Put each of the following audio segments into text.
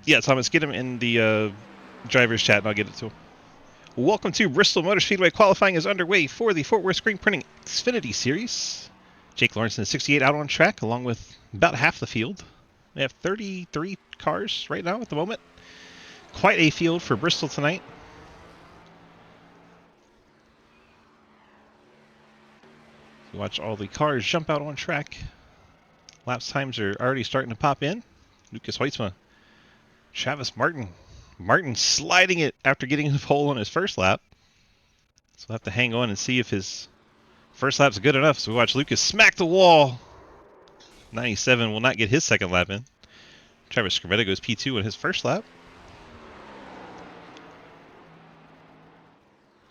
Yeah, Thomas, get him in the driver's chat and I'll get it to him. Welcome to Bristol Motor Speedway. Qualifying is underway for the Fort Worth Screen Printing Xfinity Series. Jake Lawrence in 68 out on track, along with about half the field. We have 33 cars right now at the moment. Quite a field for Bristol tonight. You watch all the cars jump out on track. Laps times are already starting to pop in. Lucas Hoytsma, Travis Martin. Martin sliding it after getting the pole on his first lap. So we'll have to hang on and see if his first lap's good enough. So we watch Lucas smack the wall. 97 will not get his second lap in. Travis Skrmeta goes P2 in his first lap.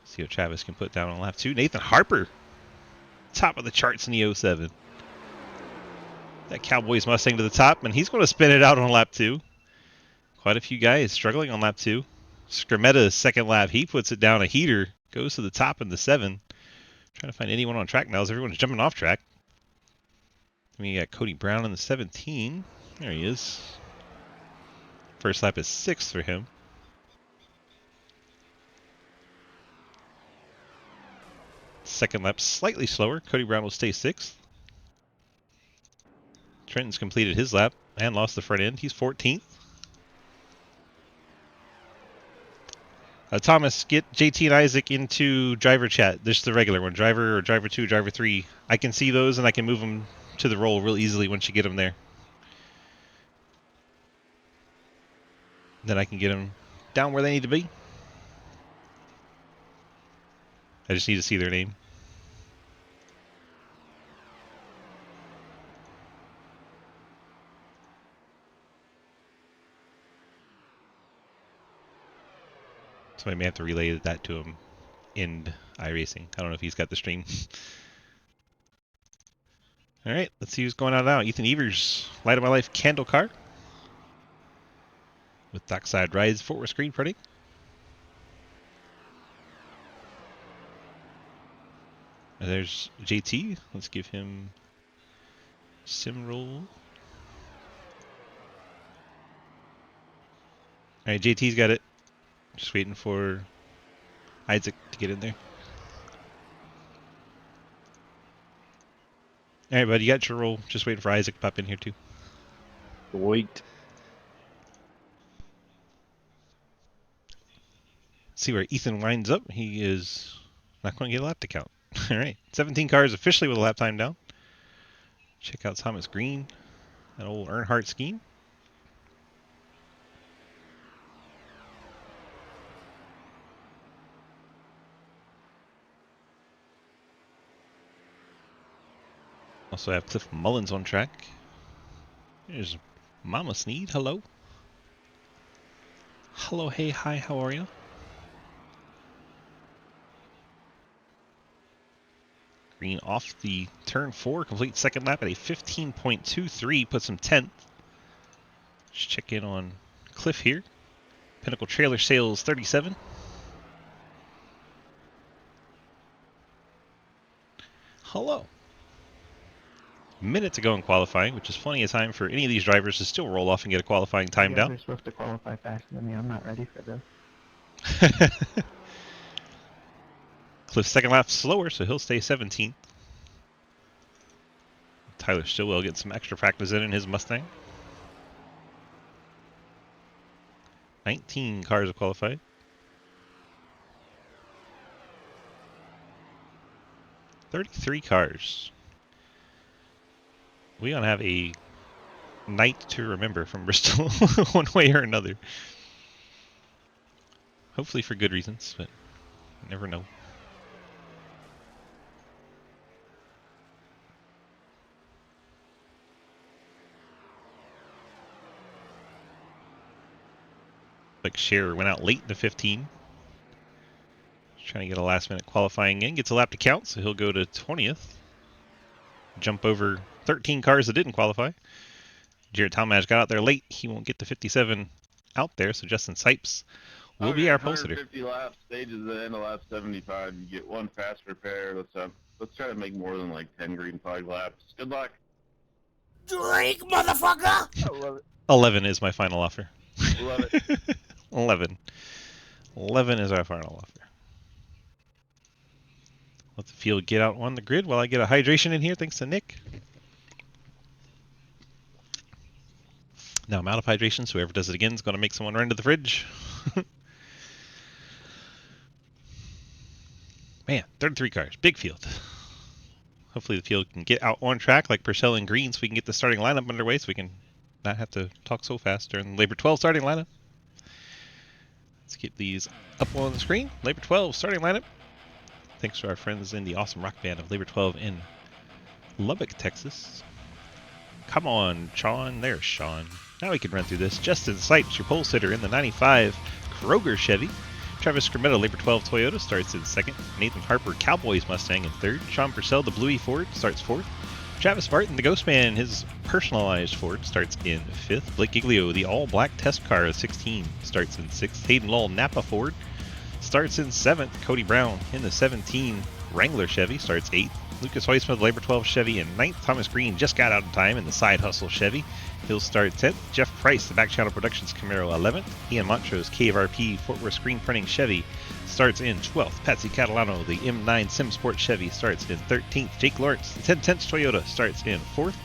See what Travis can put down on lap 2. Nathan Harper, top of the charts in the 07. That Cowboys Mustang to the top, and he's going to spin it out on lap 2. Quite a few guys struggling on lap 2. Skrmeta's second lap, he puts it down a heater, goes to the top in the 7. Trying to find anyone on track now as everyone's jumping off track. We got Cody Brown in the 17. There he is. First lap is 6th for him. Second lap slightly slower. Cody Brown will stay 6th. Trenton's completed his lap and lost the front end. He's 14th. Thomas, get JT and Isaac into driver chat. This is the regular one. Driver or driver 2, driver 3. I can see those and I can move them to the roll real easily once you get them there. Then I can get them down where they need to be. I just need to see their name. Somebody may have to relay that to him in iRacing. I don't know if he's got the stream. All right, let's see who's going on now. Ethan Evers, Light of My Life Candle Car. With Dockside Rides Fort Worth Screen Printing. And there's JT. Let's give him sim roll. All right, JT's got it. Just waiting for Isaac to get in there. All right, bud, you got your roll. Just waiting for Isaac to pop in here too. Wait. See where Ethan winds up. He is not going to get a lap to count. All right, 17 cars officially with a lap time down. Check out Thomas Green, that old Earnhardt scheme. Also have Cliff Mullins on track. There's Mama Sneed. Hello. Hello, hey, hi, how are you? Green off the turn 4, complete second lap at a 15.23, puts him 10th. Let's check in on Cliff here. Pinnacle Trailer Sales 37. Hello. Minute to go in qualifying, which is plenty of time for any of these drivers to still roll off and get a qualifying time down. They're supposed to qualify faster than me. I'm not ready for this. Cliff's second lap slower, so he'll stay 17th. Tyler Stillwell getting some extra practice in his Mustang. 19 cars have qualified. $33 cars. We gonna have a night to remember from Bristol, one way or another. Hopefully for good reasons, but you never know. Like Scherer went out late in the 15. Trying to get a last minute qualifying in. Gets a lap to count, so he'll go to 20th. Jump over 13 cars that didn't qualify. Jared Talmadge got out there late. He won't get to 57 out there, so Justin Sipes will be our pole sitter. 150 laps, stages at the end of lap 75. You get one fast repair. Let's try to make more than like 10 green flag laps. Good luck. Drake, motherfucker! I love it. 11 is my final offer. Love it. 11. 11 is our final offer. Let the field get out on the grid while I get a hydration in here, thanks to Nick. Now I'm out of hydration, so whoever does it again is going to make someone run to the fridge. Man, 33 cars. Big field. Hopefully the field can get out on track like Purcell and Green so we can get the starting lineup underway so we can not have to talk so fast during the Labor 12 starting lineup. Let's get these up on the screen. Labor 12 starting lineup. Thanks to our friends in the awesome rock band of Labor 12 in Lubbock, Texas. Come on, Sean. There's Sean. Now we can run through this. Justin Sipes, your pole sitter in the 95 Kroger Chevy. Travis Scrimetto, Labor 12 Toyota, starts in second. Nathan Harper, Cowboys Mustang, in third. Sean Purcell, the Bluey Ford, starts fourth. Travis Martin, the Ghost Man, his personalized Ford, starts in fifth. Blake Giglio, the all-black test car, 16, starts in sixth. Hayden Lull, Napa Ford, starts in seventh. Cody Brown in the 17 Wrangler Chevy, starts eighth. Lucas Weissman, Labor 12 Chevy, in ninth. Thomas Green just got out in time in the Side Hustle Chevy. He'll start 10th. Jeff Price, the Back Channel Productions Camaro, 11th. Ian Montrose, KRP Fort Worth Screen Printing Chevy, starts in 12th. Patsy Catalano, the M9 Sim Sport Chevy, starts in 13th. Jake Lawrence, the 1010 Toyota, starts in 4th.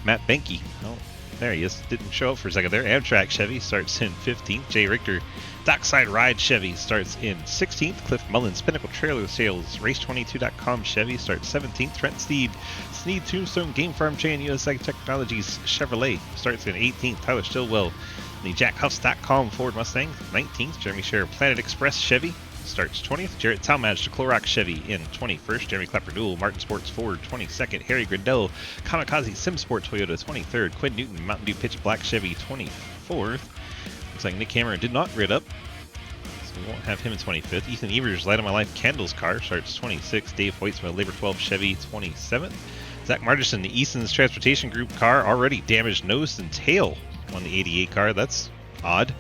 Matt Benke, oh, there he is, didn't show up for a second there. Amtrak Chevy starts in 15th. Jay Richter, Dockside Ride Chevy, starts in 16th. Cliff Mullins, Pinnacle Trailer Sales, Race22.com Chevy, starts 17th. Trent Sneed Tombstone Game Farm Chain USA Technologies Chevrolet, starts in 18th. Tyler Stillwell, the JackHuffs.com Ford Mustang, 19th. Jeremy Scher, Planet Express Chevy, starts 20th. Jarrett Talmadge, the Clorox Chevy, in 21st. Jeremy Clapper Duel, Martin Sports Ford, 22nd. Harry Grindell, Kamikaze Sim Sport Toyota, 23rd. Quinn Newton, Mountain Dew Pitch Black Chevy, 24th. Looks like Nick Hammer did not grid up, so we won't have him in 25th. Ethan Evers, Light of My Life Candles car, starts 26th. Dave Hoytsma, Labor 12 Chevy, 27th. Zach Martinson, the Easton's Transportation Group car, already damaged nose and tail on the 88 car. That's odd.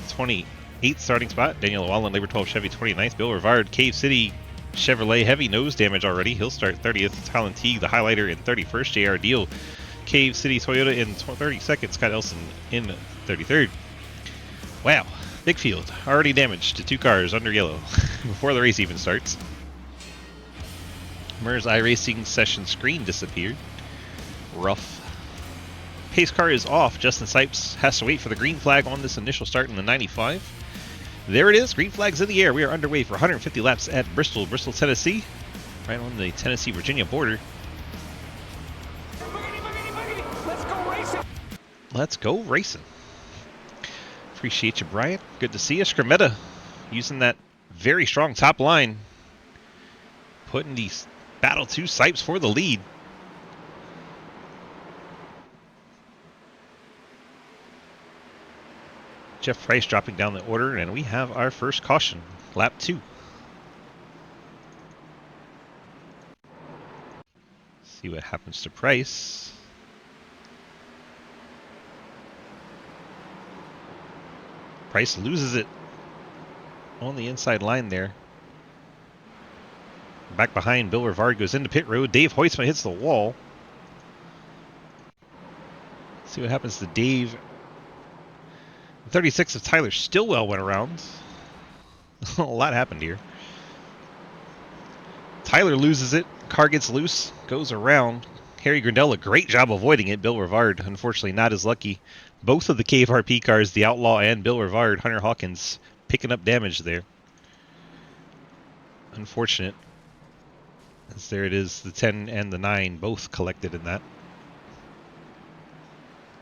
28th starting spot. Daniel Wallen, Labor 12 Chevy, 29th. Bill Rivard, Cave City Chevrolet, heavy nose damage already. He'll start 30th. Talon Teague, the highlighter, in 31st. JR Deal, Cave City Toyota, in 32nd. Scott Elson in 33rd. Wow, big field. Already damaged to two cars under yellow before the race even starts. Mers iRacing session screen disappeared. Rough. Pace car is off. Justin Sipes has to wait for the green flag on this initial start in the 95. There it is. Green flag's in the air. We are underway for 150 laps at Bristol, Tennessee. Right on the Tennessee-Virginia border. Let's go racing. Appreciate you, Brian. Good to see you. Scrimmetta using that very strong top line. Putting these Battle 2 Sipes for the lead. Jeff Price dropping down the order, and we have our first caution. Lap 2. See what happens to Price. Price loses it on the inside line there. Back behind, Bill Rivard goes into pit road. Dave Hoytsma hits the wall. See what happens to Dave. 36 of Tyler Stillwell went around. A lot happened here. Tyler loses it. Car gets loose. Goes around. Harry Grindell, a great job avoiding it. Bill Rivard, unfortunately, not as lucky. Both of the KFRP cars, the Outlaw and Bill Rivard, Hunter Hawkins, picking up damage there. Unfortunate. As there it is, the 10 and the 9 both collected in that.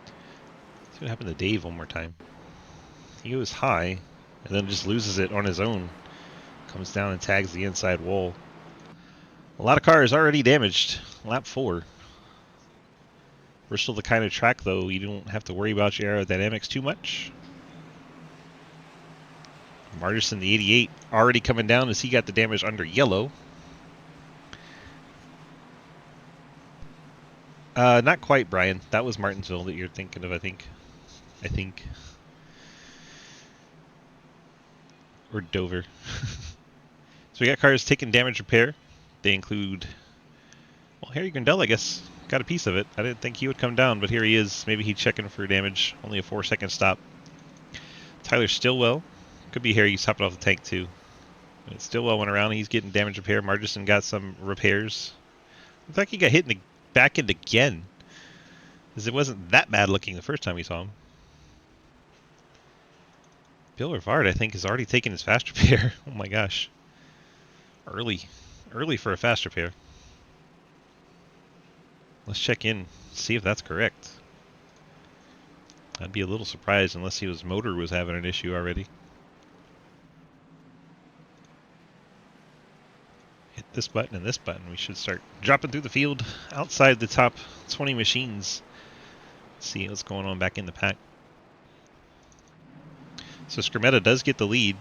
Let's see what happened to Dave one more time. He goes high, and then just loses it on his own. Comes down and tags the inside wall. A lot of cars already damaged. Lap 4. Bristol the kind of track, though, you don't have to worry about your aerodynamics too much. Martinson, the 88, already coming down as he got the damage under yellow. Not quite, Brian. That was Martinsville that you're thinking of, I think. Or Dover. So we got cars taking damage repair. They include, well, Harry Grindell, I guess, got a piece of it. I didn't think he would come down, but here he is. Maybe he's checking for damage. Only a 4-second stop. Tyler Stillwell. Could be Harry's hopping off the tank too. But Stillwell went around. He's getting damage repair. Margison got some repairs. In fact, he got hit in the back end again. Because it wasn't that bad looking the first time we saw him. Bill Rivard, I think, has already taken his fast repair. Oh my gosh. Early for a fast repair. Let's check in, see if that's correct. I'd be a little surprised unless his motor was having an issue already. Hit this button and this button. We should start dropping through the field outside the top 20 machines. See what's going on back in the pack. So Skrmeta does get the lead.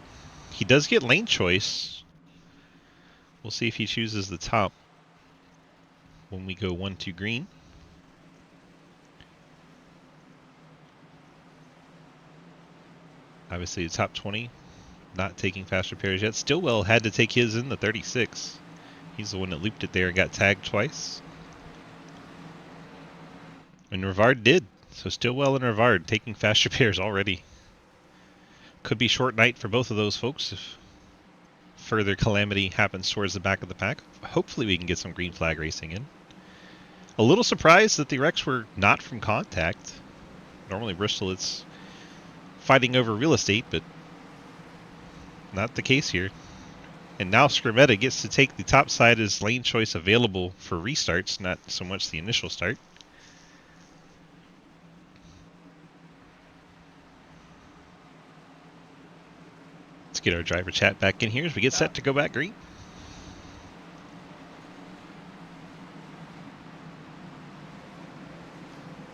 He does get lane choice. We'll see if he chooses the top when we go 1-2 green. Obviously the top 20 not taking fast repairs yet. Stillwell had to take his in the 36. He's the one that looped it there and got tagged twice. And Rivard did. So Stillwell and Rivard taking fast repairs already. Could be short night for both of those folks if further calamity happens towards the back of the pack. Hopefully we can get some green flag racing in. A little surprised that the wrecks were not from contact. Normally Bristol it's fighting over real estate, but not the case here. And now Skrmeta gets to take the top side as lane choice available for restarts, not so much the initial start. Let's get our driver chat back in here as we get set to go back green.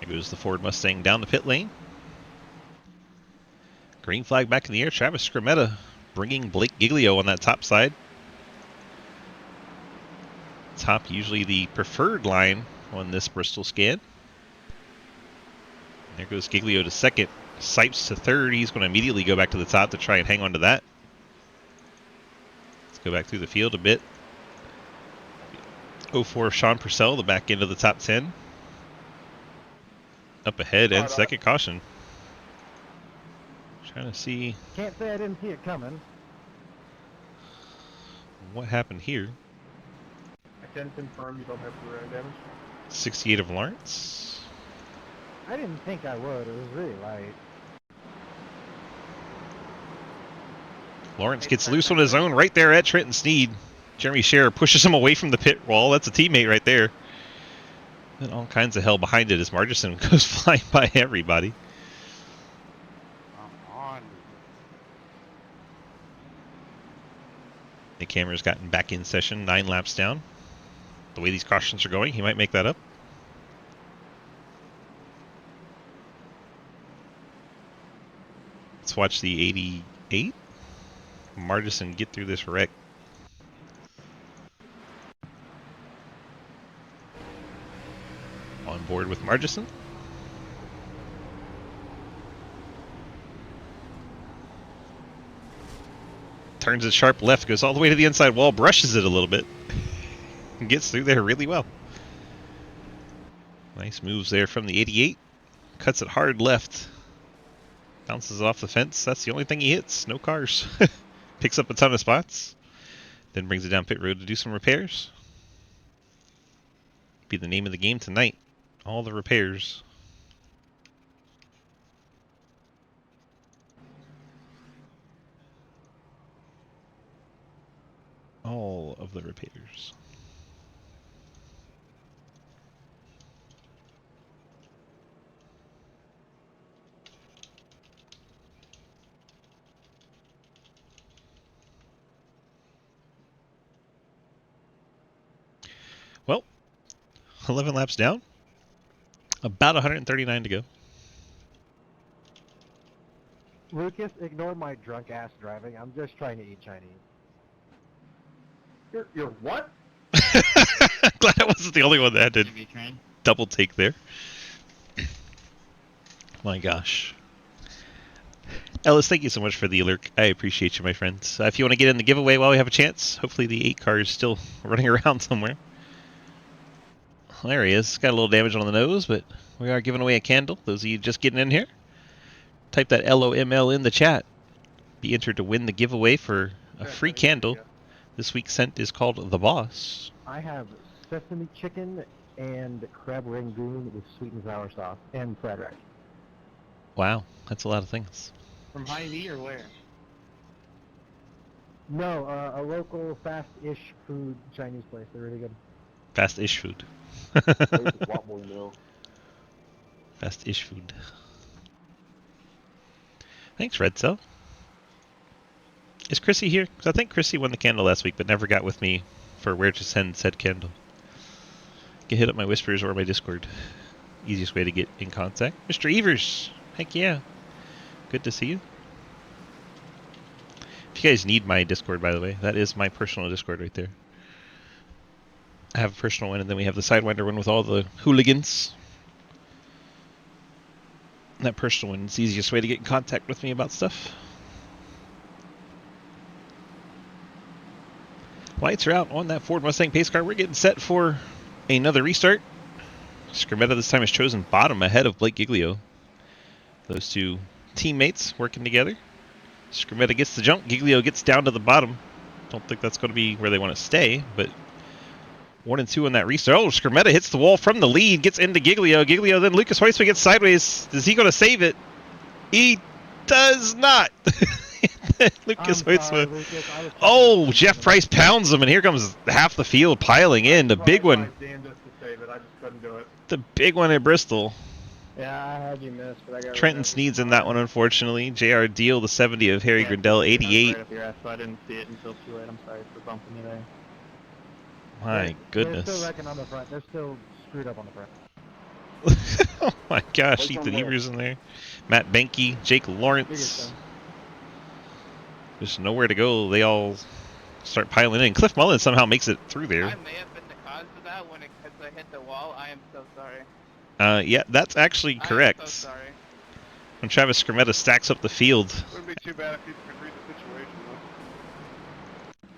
There goes the Ford Mustang down the pit lane. Green flag back in the air. Travis Skrmeta bringing Blake Giglio on that top side. Top usually the preferred line on this Bristol scan. There goes Giglio to second. Sipes to third. He's going to immediately go back to the top to try and hang on to that. Let's go back through the field a bit. 04 Sean Purcell, the back end of the top 10. Up ahead and second caution. Trying to see. Can't say I didn't see it coming. What happened here? I can confirm you don't have rear damage. 68 of Lawrence. I didn't think I would. It was really light. Lawrence gets loose on his own right there at Trenton Sneed. Jeremy Scherer pushes him away from the pit wall. That's a teammate right there. And all kinds of hell behind it as Margison goes flying by everybody. The camera's gotten back in session, 9 laps down. The way these cautions are going, he might make that up. Let's watch the 88. Margison get through this wreck. On board with Margison. Turns it sharp left, goes all the way to the inside wall, brushes it a little bit. And gets through there really well. Nice moves there from the 88. Cuts it hard left. Bounces it off the fence. That's the only thing he hits. No cars. Picks up a ton of spots. Then brings it down pit road to do some repairs. Be the name of the game tonight. All the repairs. All of the repairs. Well, 11 laps down. About 139 to go. Lucas, ignore my drunk ass driving. I'm just trying to eat Chinese. You're what? Glad I wasn't the only one that had to double take there. My gosh. Ellis, thank you so much for the alert. I appreciate you, my friends. If you want to get in the giveaway while we have a chance, hopefully the 8 car is still running around somewhere. Well, there he is. Got a little damage on the nose, but we are giving away a candle. Those of you just getting in here. Type that LOML in the chat. Be entered to win the giveaway for a free candle. This week's scent is called The Boss. I have sesame chicken and crab rangoon with sweet and sour sauce and fried rice. Wow, that's a lot of things. From Hy-Vee or where? No, a local fast-ish food Chinese place. They're really good. Fast-ish food. Fast-ish food. Thanks, Red Cell. Is Chrissy here? Because I think Chrissy won the candle last week, but never got with me for where to send said candle. Get hit up my whispers or my Discord. Easiest way to get in contact. Mr. Evers! Heck yeah. Good to see you. If you guys need my Discord, by the way, that is my personal Discord right there. I have a personal one, and then we have the Sidewinder one with all the hooligans. And that personal one is the easiest way to get in contact with me about stuff. Lights are out on that Ford Mustang pace car. We're getting set for another restart. Scrimmetta this time is chosen bottom ahead of Blake Giglio. Those two teammates working together. Scrimmetta gets the jump. Giglio gets down to the bottom. Don't think that's going to be where they want to stay, but 1 and 2 on that restart. Oh, Scrimmetta hits the wall from the lead, gets into Giglio. Giglio, then Lucas Hoisman gets sideways. Is he going to save it? He does not. Lucas Hoisman. Oh, Jeff Price pounds him, and here comes half the field piling in. The big one. The big one at Bristol. Yeah, I had you miss, but I got Trenton Sneed's in that one, unfortunately. JR Deal, the 70 of Harry Grindell, 88. Right up your ass, so I didn't see it until too late. I'm sorry for bumping you there. My goodness. They're still wrecking on the front. They're still screwed up on the front. Oh my gosh, Ethan Evers in there. Matt Benke, Jake Lawrence. There's nowhere to go. They all start piling in. Cliff Mullen somehow makes it through there. I may have been the cause of that because I hit the wall. I am so sorry. Yeah, that's actually correct. I am so sorry. When Travis Scrimmetta stacks up the field. Wouldn't be too bad if you could read the situation, though.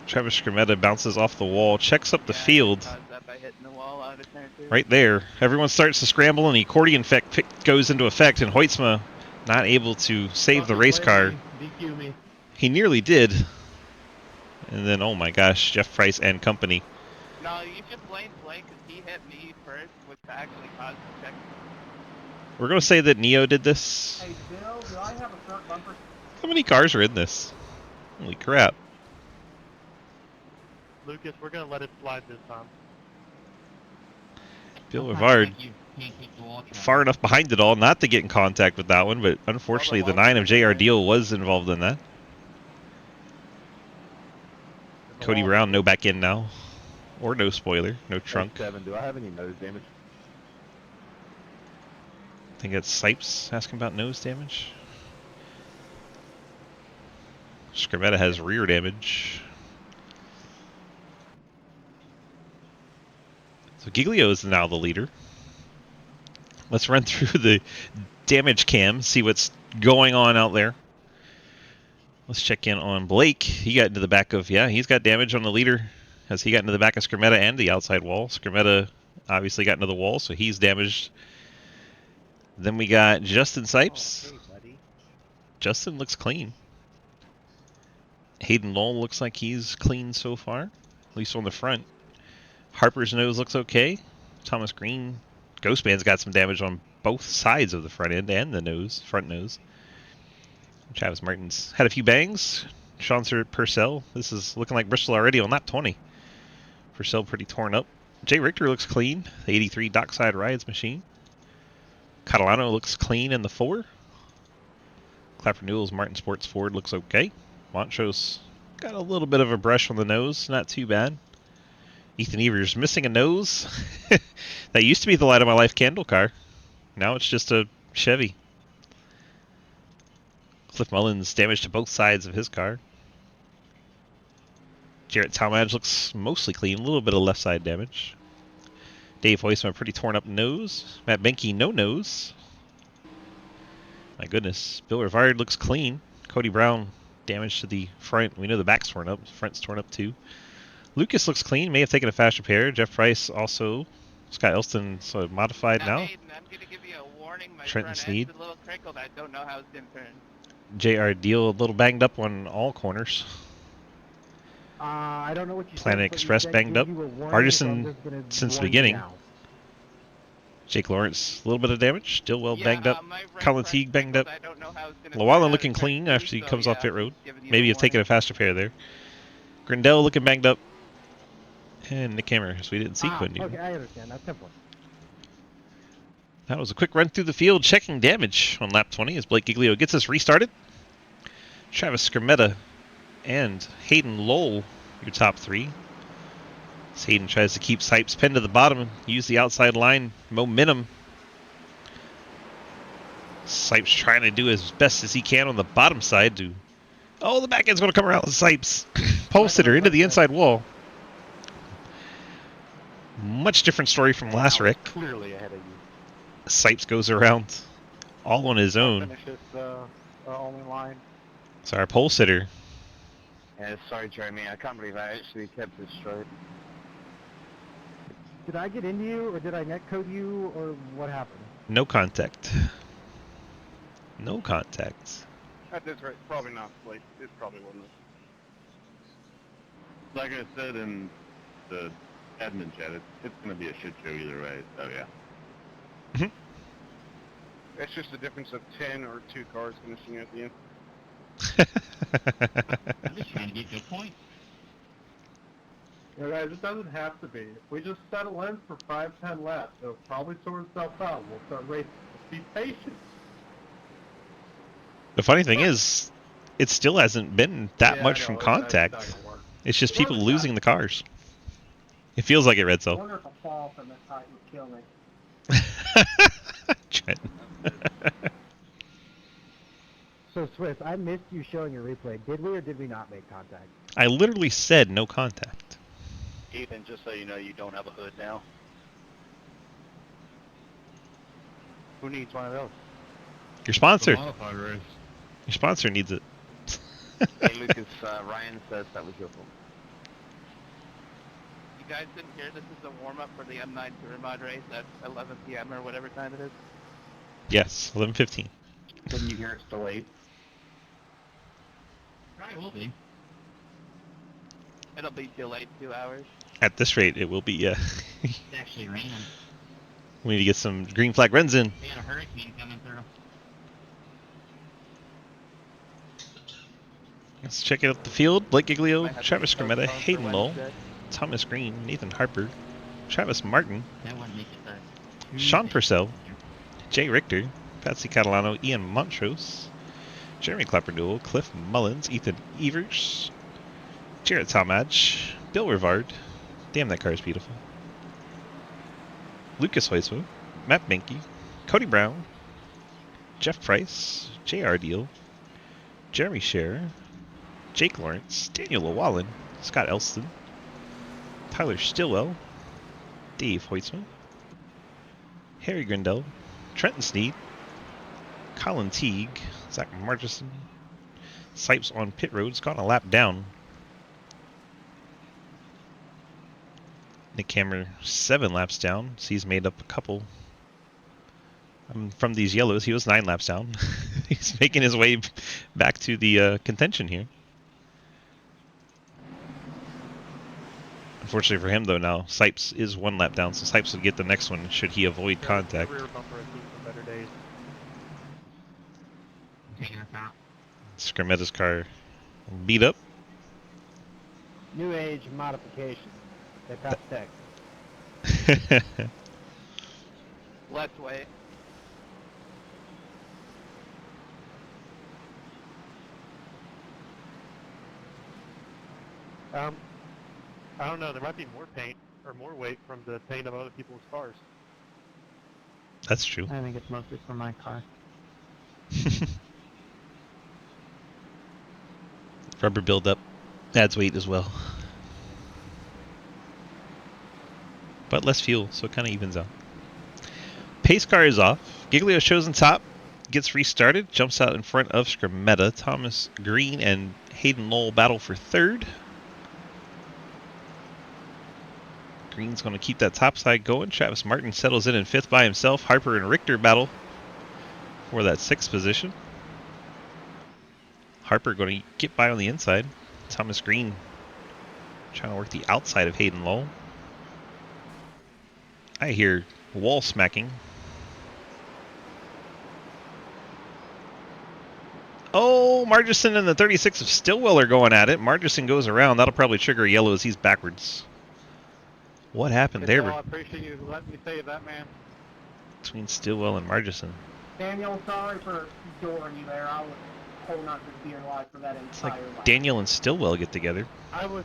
Travis Scrimmetta bounces off the wall, checks up the field. That by hitting the wall out of there too. Right there. Everyone starts to scramble, and the accordion effect goes into effect, and Hoytsma not able to save the race car. DQ me. He nearly did. And then, oh my gosh, Jeff Price and company. No, you should blame Blake because he hit me first, which actually caused the check. We're going to say that Neo did this. Hey, Bill, do I have a front bumper? How many cars are in this? Holy crap. Lucas, we're going to let it slide this time. Bill Rivard far enough behind it all not to get in contact with that one, but unfortunately the 9 of JR Deal was involved in that. Cody Brown, no back in now. Or no spoiler, no trunk. 7, do I have any nose damage? I think that's Sipes asking about nose damage. Scrimmetta has rear damage. So Giglio is now the leader. Let's run through the damage cam, see what's going on out there. Let's check in on Blake. He got into the back of, yeah, he's got damage on the leader as he got into the back of Scrimmetta and the outside wall. Scrimmetta obviously got into the wall, so he's damaged. Then we got Justin Sipes. Oh, hey, buddy. Justin looks clean. Hayden Lowell looks like he's clean so far, at least on the front. Harper's nose looks okay. Thomas Green, Ghostman's got some damage on both sides of the front end and the nose, front nose. Travis Martin's had a few bangs. Sean Purcell, this is looking like Bristol already on lap 20. Purcell pretty torn up. Jay Richter looks clean. The 83 Dockside Rides machine. Catalano looks clean in the 4. Clapper Newell's Martin Sports Ford looks okay. Montrose got a little bit of a brush on the nose, not too bad. Ethan Evers missing a nose. That used to be the Light of My Life candle car. Now it's just a Chevy. Cliff Mullins damage to both sides of his car. Jarrett Talmadge looks mostly clean, a little bit of left side damage. Dave Hoisman, pretty torn up nose. Matt Benke, no nose. My goodness. Bill Rivard looks clean. Cody Brown, damage to the front. We know the back's torn up. Front's torn up too. Lucas looks clean, may have taken a fast repair. Jeff Price also. Scott Elston, so modified now. Aiden, I'm going to give you a warning. warning, my Trenton front Sneed. end's a little crinkled. I don't know how it's gonna turn. JR Deal a little banged up on all corners. I don't know what you Planet said, but you Express said banged give up. you a warning, so I'm Artisan just gonna since the warn you beginning. now. Jake Lawrence, a little bit of damage. Stillwell Yeah, banged up. my right Colin front's Teague banged up. crinkled. I don't know how it's gonna turn Llewellyn out looking of turn clean 2, after he so comes yeah, off pit I'm road. just giving you Maybe a have taken warning. a faster pair there. Grindell looking banged up. And Nick Hammer, as we didn't see Quinn. Okay, I understand. That's simple. That was a quick run through the field, checking damage on lap 20 as Blake Giglio gets us restarted. Travis Skermetta and Hayden Lowell, your top three. As Hayden tries to keep Sipes pinned to the bottom and use the outside line momentum. Sipes trying to do as best as he can on the bottom side to... Oh, the back end's going to come around with Sipes. Pole sitter into the inside wall. Much different story from last wreck. Clearly ahead of you. Sipes goes around all on his own. Finish this only line. It's our pole sitter. Yeah, sorry, Jeremy. I can't believe I actually kept it straight. Did I get into you, or did I netcode you, or what happened? No contact. No contact. At this rate, probably not. Like, it probably wasn't. Like I said in the admin chat, it's going to be a shit show either way, so yeah. It's just the difference of 10 or 2 cars finishing at the end. I'm just trying to get your point. You know, guys, it doesn't have to be. If we just settle in for 5-10 laps, it'll probably sort itself out. We'll start racing. Just be patient. The funny thing is, it still hasn't been that Yeah, much I from know, contact. It's not gonna work. It's just It people was losing not. the cars. It feels like it, Red I Cell. wonder if a fall from this height would kill me. Trent. So, Swift, I missed you showing your replay. Did we or did we not make contact? I literally said no contact. Ethan, just so you know, you don't have a hood now. Who needs one of those? Your sponsor. Modified race. Your sponsor needs it. Hey, Lucas, Ryan says that was your fault. You guys didn't hear this is a warm-up for the M9 Tour Mod race at 11 p.m. or whatever time it is? Yes, 11:15. Didn't you hear it's delayed? Probably will be. It'll be delayed 2 hours. At this rate, it will be, yeah. It's actually raining. We need to get some green flag runs in. We had a hurricane coming through. Let's check out the field. Blake Giglio, Might have to Travis be Skermetta, postponed for Hayden Lowell, Wednesday. Thomas Green, Nathan Harper, Travis Martin, That wouldn't make it the Sean Tuesday. Purcell, Jay Richter, Patsy Catalano, Ian Montrose, Jeremy Clapperdool, Cliff Mullins, Ethan Evers, Jarrett Talmadge, Bill Rivard. Damn, that car is beautiful. Lucas Hoiswo, Matt Binky, Cody Brown, Jeff Price, J.R. Deal, Jeremy Scherer, Jake Lawrence, Daniel Llewellyn, Scott Elston, Tyler Stillwell, Dave Hoitzman, Harry Grindell, Trenton Sneed, Colin Teague, Zach Marchison, Sipes on pit road's gone a lap down. Nick Hammer 7 laps down, so he's made up a couple. From these yellows, he was 9 laps down. He's making his way back to the contention here. Unfortunately for him, though, now Sipes is 1 lap down, so Sipes would get the next one should he avoid contact. Rear bumper has seen some better days. Taking us out. Skermetta's car beat up. New age modification. They passed tech. Let's wait. I don't know. There might be more paint or more weight from the paint of other people's cars. That's true. I think it's mostly for my car. Rubber buildup adds weight as well. But less fuel, so it kind of evens out. Pace car is off. Giglio shows on top, gets restarted, jumps out in front of Skermetta. Thomas Green and Hayden Lowell battle for third. Green's going to keep that top side going. Travis Martin settles in fifth by himself. Harper and Richter battle for that 6th position. Harper going to get by on the inside. Thomas Green trying to work the outside of Hayden Lowell. I hear wall smacking. Oh, Margison and the 36 of Stillwell are going at it. Margison goes around. That'll probably trigger a yellow as he's backwards. What happened there I appreciate you letting me save that, man. between Stillwell and Margison? Daniel, sorry for dooring you there. I was holding on to the dear life for that It's entire like lap. Daniel and Stillwell get together. I was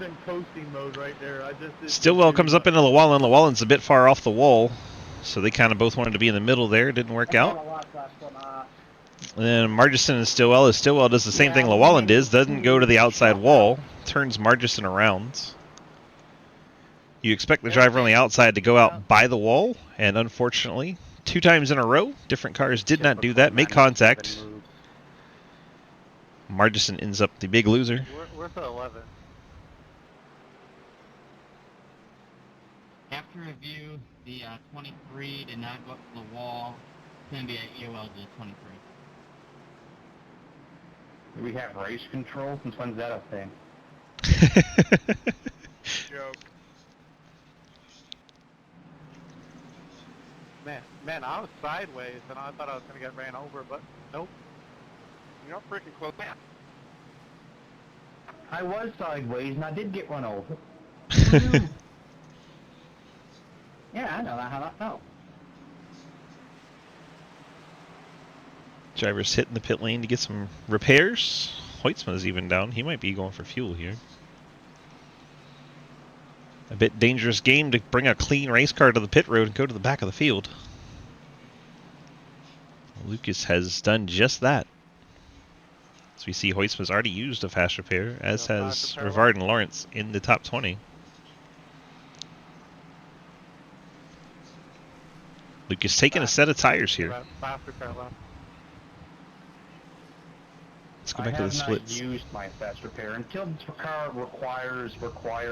in coasting mode right there. Stillwell comes up into Llewellyn. Llewellyn's a bit far off the wall, so they kind of both wanted to be in the middle there. Didn't work out. And then Margison and Stillwell, as Stillwell does the same thing Llewellyn does, doesn't go to the outside wall, turns Margison around. You expect the driver on the outside to go out by the wall, and unfortunately, 2 times in a row, different cars did not do that, make contact. Margison ends up the big loser. Where's the 11? After review, the 23 did not go up to the wall. It's going to be at EOL to 23. Do we have race control? Since when's that a thing? Joke. Man, I was sideways and I thought I was gonna get ran over, but nope. You're not freaking close. I was sideways and I did get run over. Yeah, I know how that felt. Driver's hitting the pit lane to get some repairs. Hoytsman is even down. He might be going for fuel here. A bit dangerous game to bring a clean race car to the pit road and go to the back of the field. Lucas has done just that. As we see, Hoytsman's already used a fast repair, as has Rivard and Lawrence in the top 20. Lucas taking a set of tires here. Let's go back to the splits. I have not used my fast repair. Until the car required,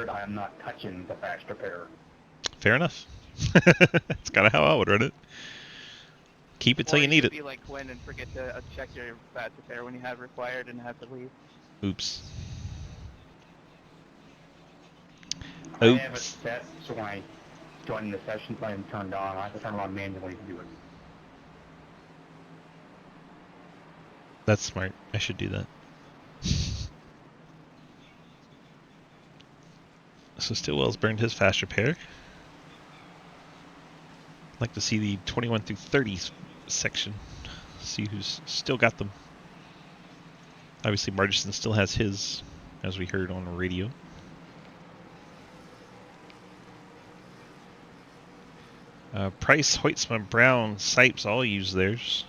I am not touching the fast repair. Fair enough. That's kind of how I would run it. Keep it till you need it. Be like Quinn and forget to check your fast repair when you have required and have to leave. Oops. I have it set so when I join the session plan turned on, I have to turn it on manually to do it. That's smart. I should do that. So Stillwell's burned his fast repair. I'd like to see the 21 through 30 section. See who's still got them. Obviously Margison still has his, as we heard on the radio. Price, Hoytsman, Brown, Sipes all use theirs.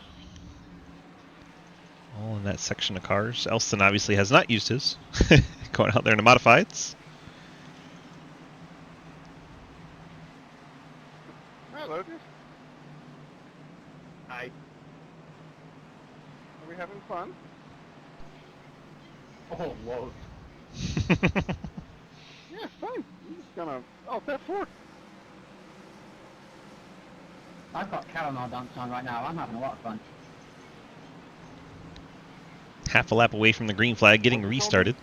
All in that section of cars. Elston obviously has not used his. Going out there in the modifieds. Hi, Lucas. Hi. Are we having fun? Oh, loads. Yeah, fine. I'm just gonna... Oh, that's 4. I've got caramel dunks on right now. I'm having a lot of fun. Half a lap away from the green flag, getting restarted.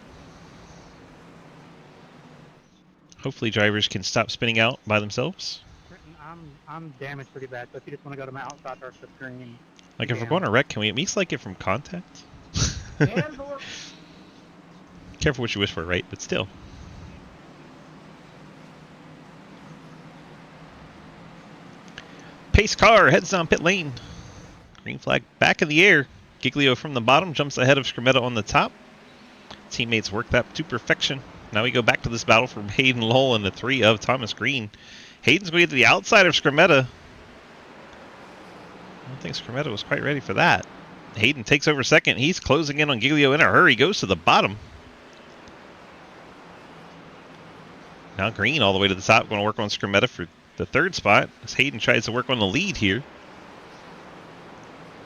Hopefully drivers can stop spinning out by themselves. I'm damaged pretty bad, so if you just want to go to my outside or the screen. Like if we're going to wreck, can we at least like it from contact? Careful what you wish for, right? But still. Pace car heads down pit lane. Green flag back in the air. Giglio from the bottom jumps ahead of Scrimetta on the top. Teammates work that to perfection. Now we go back to this battle from Hayden Lowell and the 3 of Thomas Green. Hayden's going to get to the outside of Scrimetta. I don't think Scrimetta was quite ready for that. Hayden takes over second. He's closing in on Giglio in a hurry. Goes to the bottom. Now Green all the way to the top. Going to work on Scrimetta for the 3rd spot as Hayden tries to work on the lead here.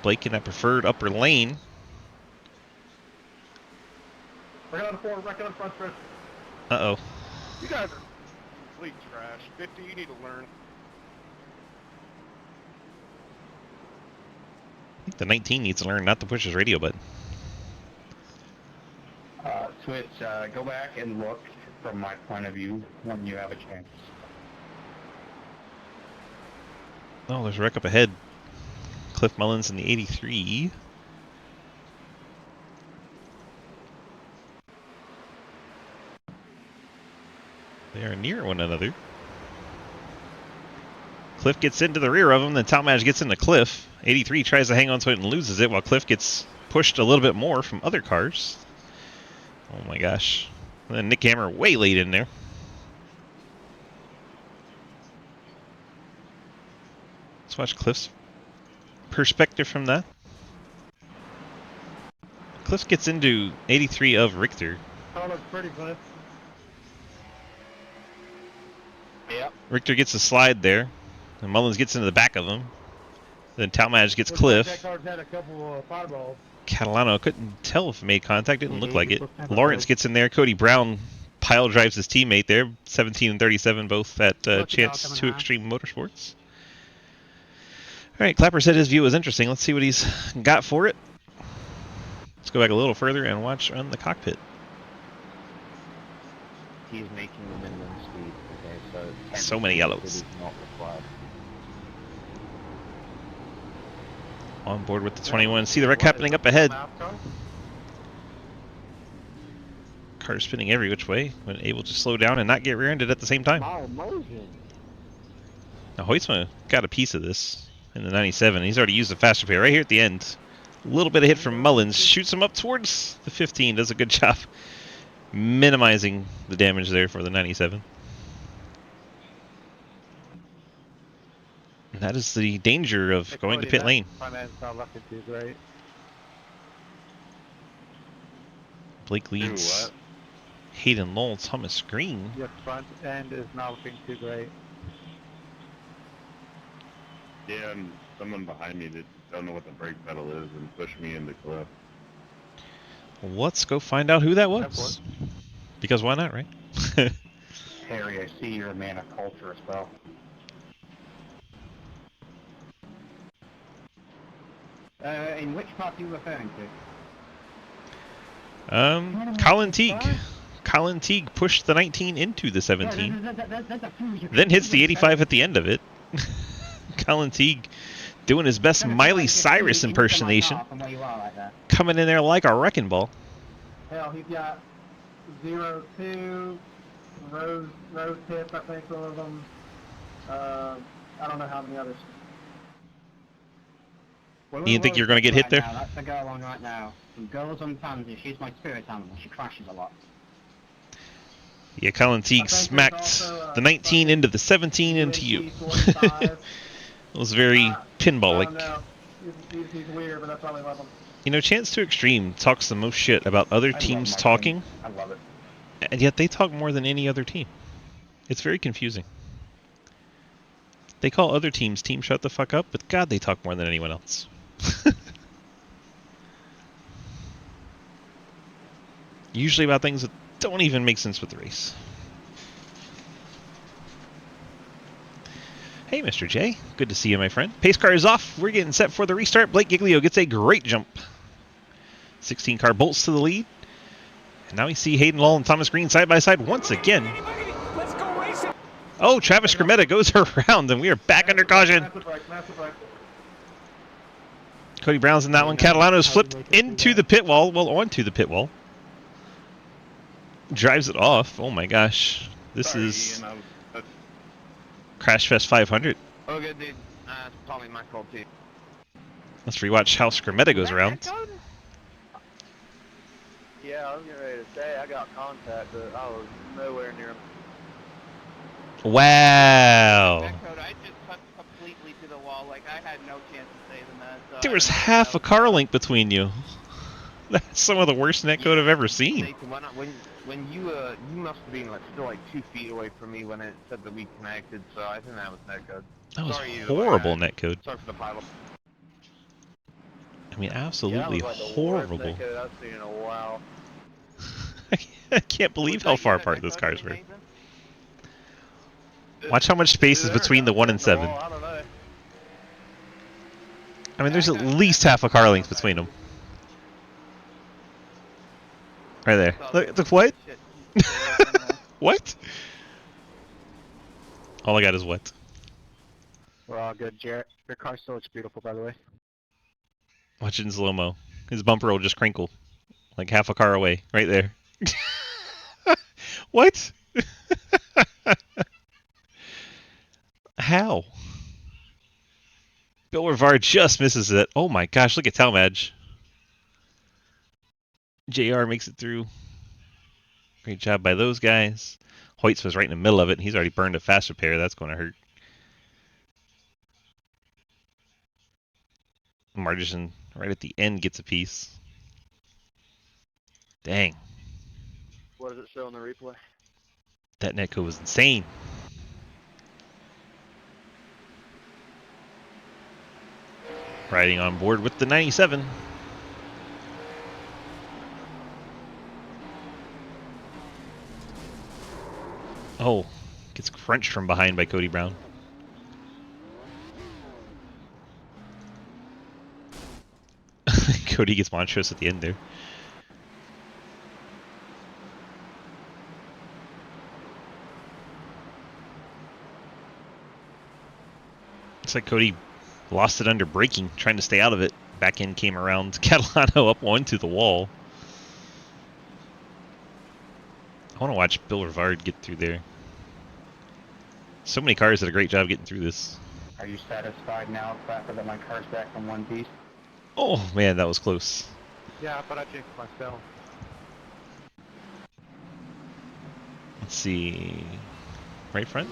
Blake in that preferred upper lane. Right on the forward, right on the front stretch. Uh-oh. You guys are complete trash. 50, you need to learn. The 19 needs to learn not to push his radio button. Switch, go back and look from my point of view when you have a chance. Oh, there's a wreck up ahead. Cliff Mullins in the 83. They are near one another. Cliff gets into the rear of him, then Talmadge gets into Cliff. 83 tries to hang on to it and loses it, while Cliff gets pushed a little bit more from other cars. Oh my gosh. And then Nick Hammer way late in there. Let's watch Cliff's perspective from that. Cliff gets into 83 of Richter. Oh, looks pretty, Cliff. Yep. Richter gets a slide there, and Mullins gets into the back of him. Then Talmadge gets Looks Cliff. Like that car's had a couple of fireballs. Catalano couldn't tell if it made contact. Didn't look like it. Lawrence gets in there. Cody Brown pile drives his teammate there. 17 and 37, both at Chance 2 Extreme Motorsports. All right, Clapper said his view was interesting. Let's see what he's got for it. Let's go back a little further and watch on the cockpit. He's making the minimum speed. Okay, so So many yellows. is not required. On board with the 21. See the wreck happening up ahead. Car spinning every which way when able to slow down and not get rear-ended at the same time. Wow, Mosin. Now Hoytsma got a piece of this in the 97. He's already used the faster pair right here at the end. A little bit of hit from Mullins. Shoots him up towards the 15. Does a good job minimizing the damage there for the 97. And that is the danger of going to pit lane. Not looking too great. Blake leads Hayden Lowell, Thomas Green. Your front end is not looking too great. Yeah, and someone behind me that don't know what the brake pedal is and pushed me into Cliff. Let's go find out who that was. Because why not, right? Harry, I see you're a man of culture as well. In which part are you referring to? Colin Teague. Colin Teague pushed the 19 into the 17. Then hits the 85 at the end of it. Colin Teague doing his best Miley Cyrus impersonation. Coming in there like a wrecking ball. Hell, he's got 0-2, rose tip, I think, one of them. I don't know how many others. You think you're going to get hit there? That's the girl on right now. From Girls on Pansy, she's my spirit animal. She crashes a lot. Yeah, Colin Teague smacked the 19 into the 17 into you. It was very pinball-like. He's weird, but that's why we love him. You know, Chance 2 Extreme talks the most shit about other teams talking, I love it. and yet they talk more than any other team. It's very confusing. They call other teams Team Shut the Fuck Up, but God, they talk more than anyone else. Usually about things that don't even make sense with the race. Hey, Mr. J. Good to see you, my friend. Pace car is off. We're getting set for the restart. Blake Giglio gets a great jump. 16 car bolts to the lead. And now we see Hayden Lowell and Thomas Green side by side once again. Oh, Travis Skrmetta goes around, and we are back under caution. Cody Brown's in that one. Catalano's flipped into the pit wall. Well, onto the pit wall. Drives it off. Oh my gosh. This is Crash Fest 500. Oh, good, dude. It's probably my call, too. Let's rewatch how Skrmetta goes around. Yeah, I was getting ready to say I got contact, but I was nowhere near him. Wow. Netcode, I just cut completely to the wall. Like, I had no chance of saving that. So There was half a car length between you. That's some of the worst netcode I've ever seen. When you must have been like still like 2 feet away from me when it said that we connected, so I think that was netcode. That was Sorry, either way, horrible netcode. Sorry for the pilot. I mean, absolutely horrible. I've seen in a while. I can't believe how far apart those cars were. Watch how much space is between the 1 and 7. I don't know. I mean, there's at least half a car length between them. Right there. Look, what? What? All I got is what? We're all good, Jarrett. Your car still looks beautiful, by the way. Watch it in slow-mo. His bumper will just crinkle. Like half a car away. Right there. What? How? Bill Rivard just misses it. Oh my gosh, look at Talmadge. JR makes it through. Great job by those guys. Hoyts was right in the middle of it, and he's already burned a fast repair. That's going to hurt. Margin right at the end gets a piece. Dang. What does it show in the replay? That netcode was insane. Riding on board with the 97. Oh, gets crunched from behind by Cody Brown. Cody gets monstrous at the end there. Looks like Cody lost it under braking, trying to stay out of it. Back end came around. Catalano up onto the wall. I want to watch Bill Rivard get through there. So many cars did a great job getting through this. Are you satisfied now, Clapper, that my car's back from one piece? Oh man, that was close. Yeah, but I jinxed myself. Let's see. Right front?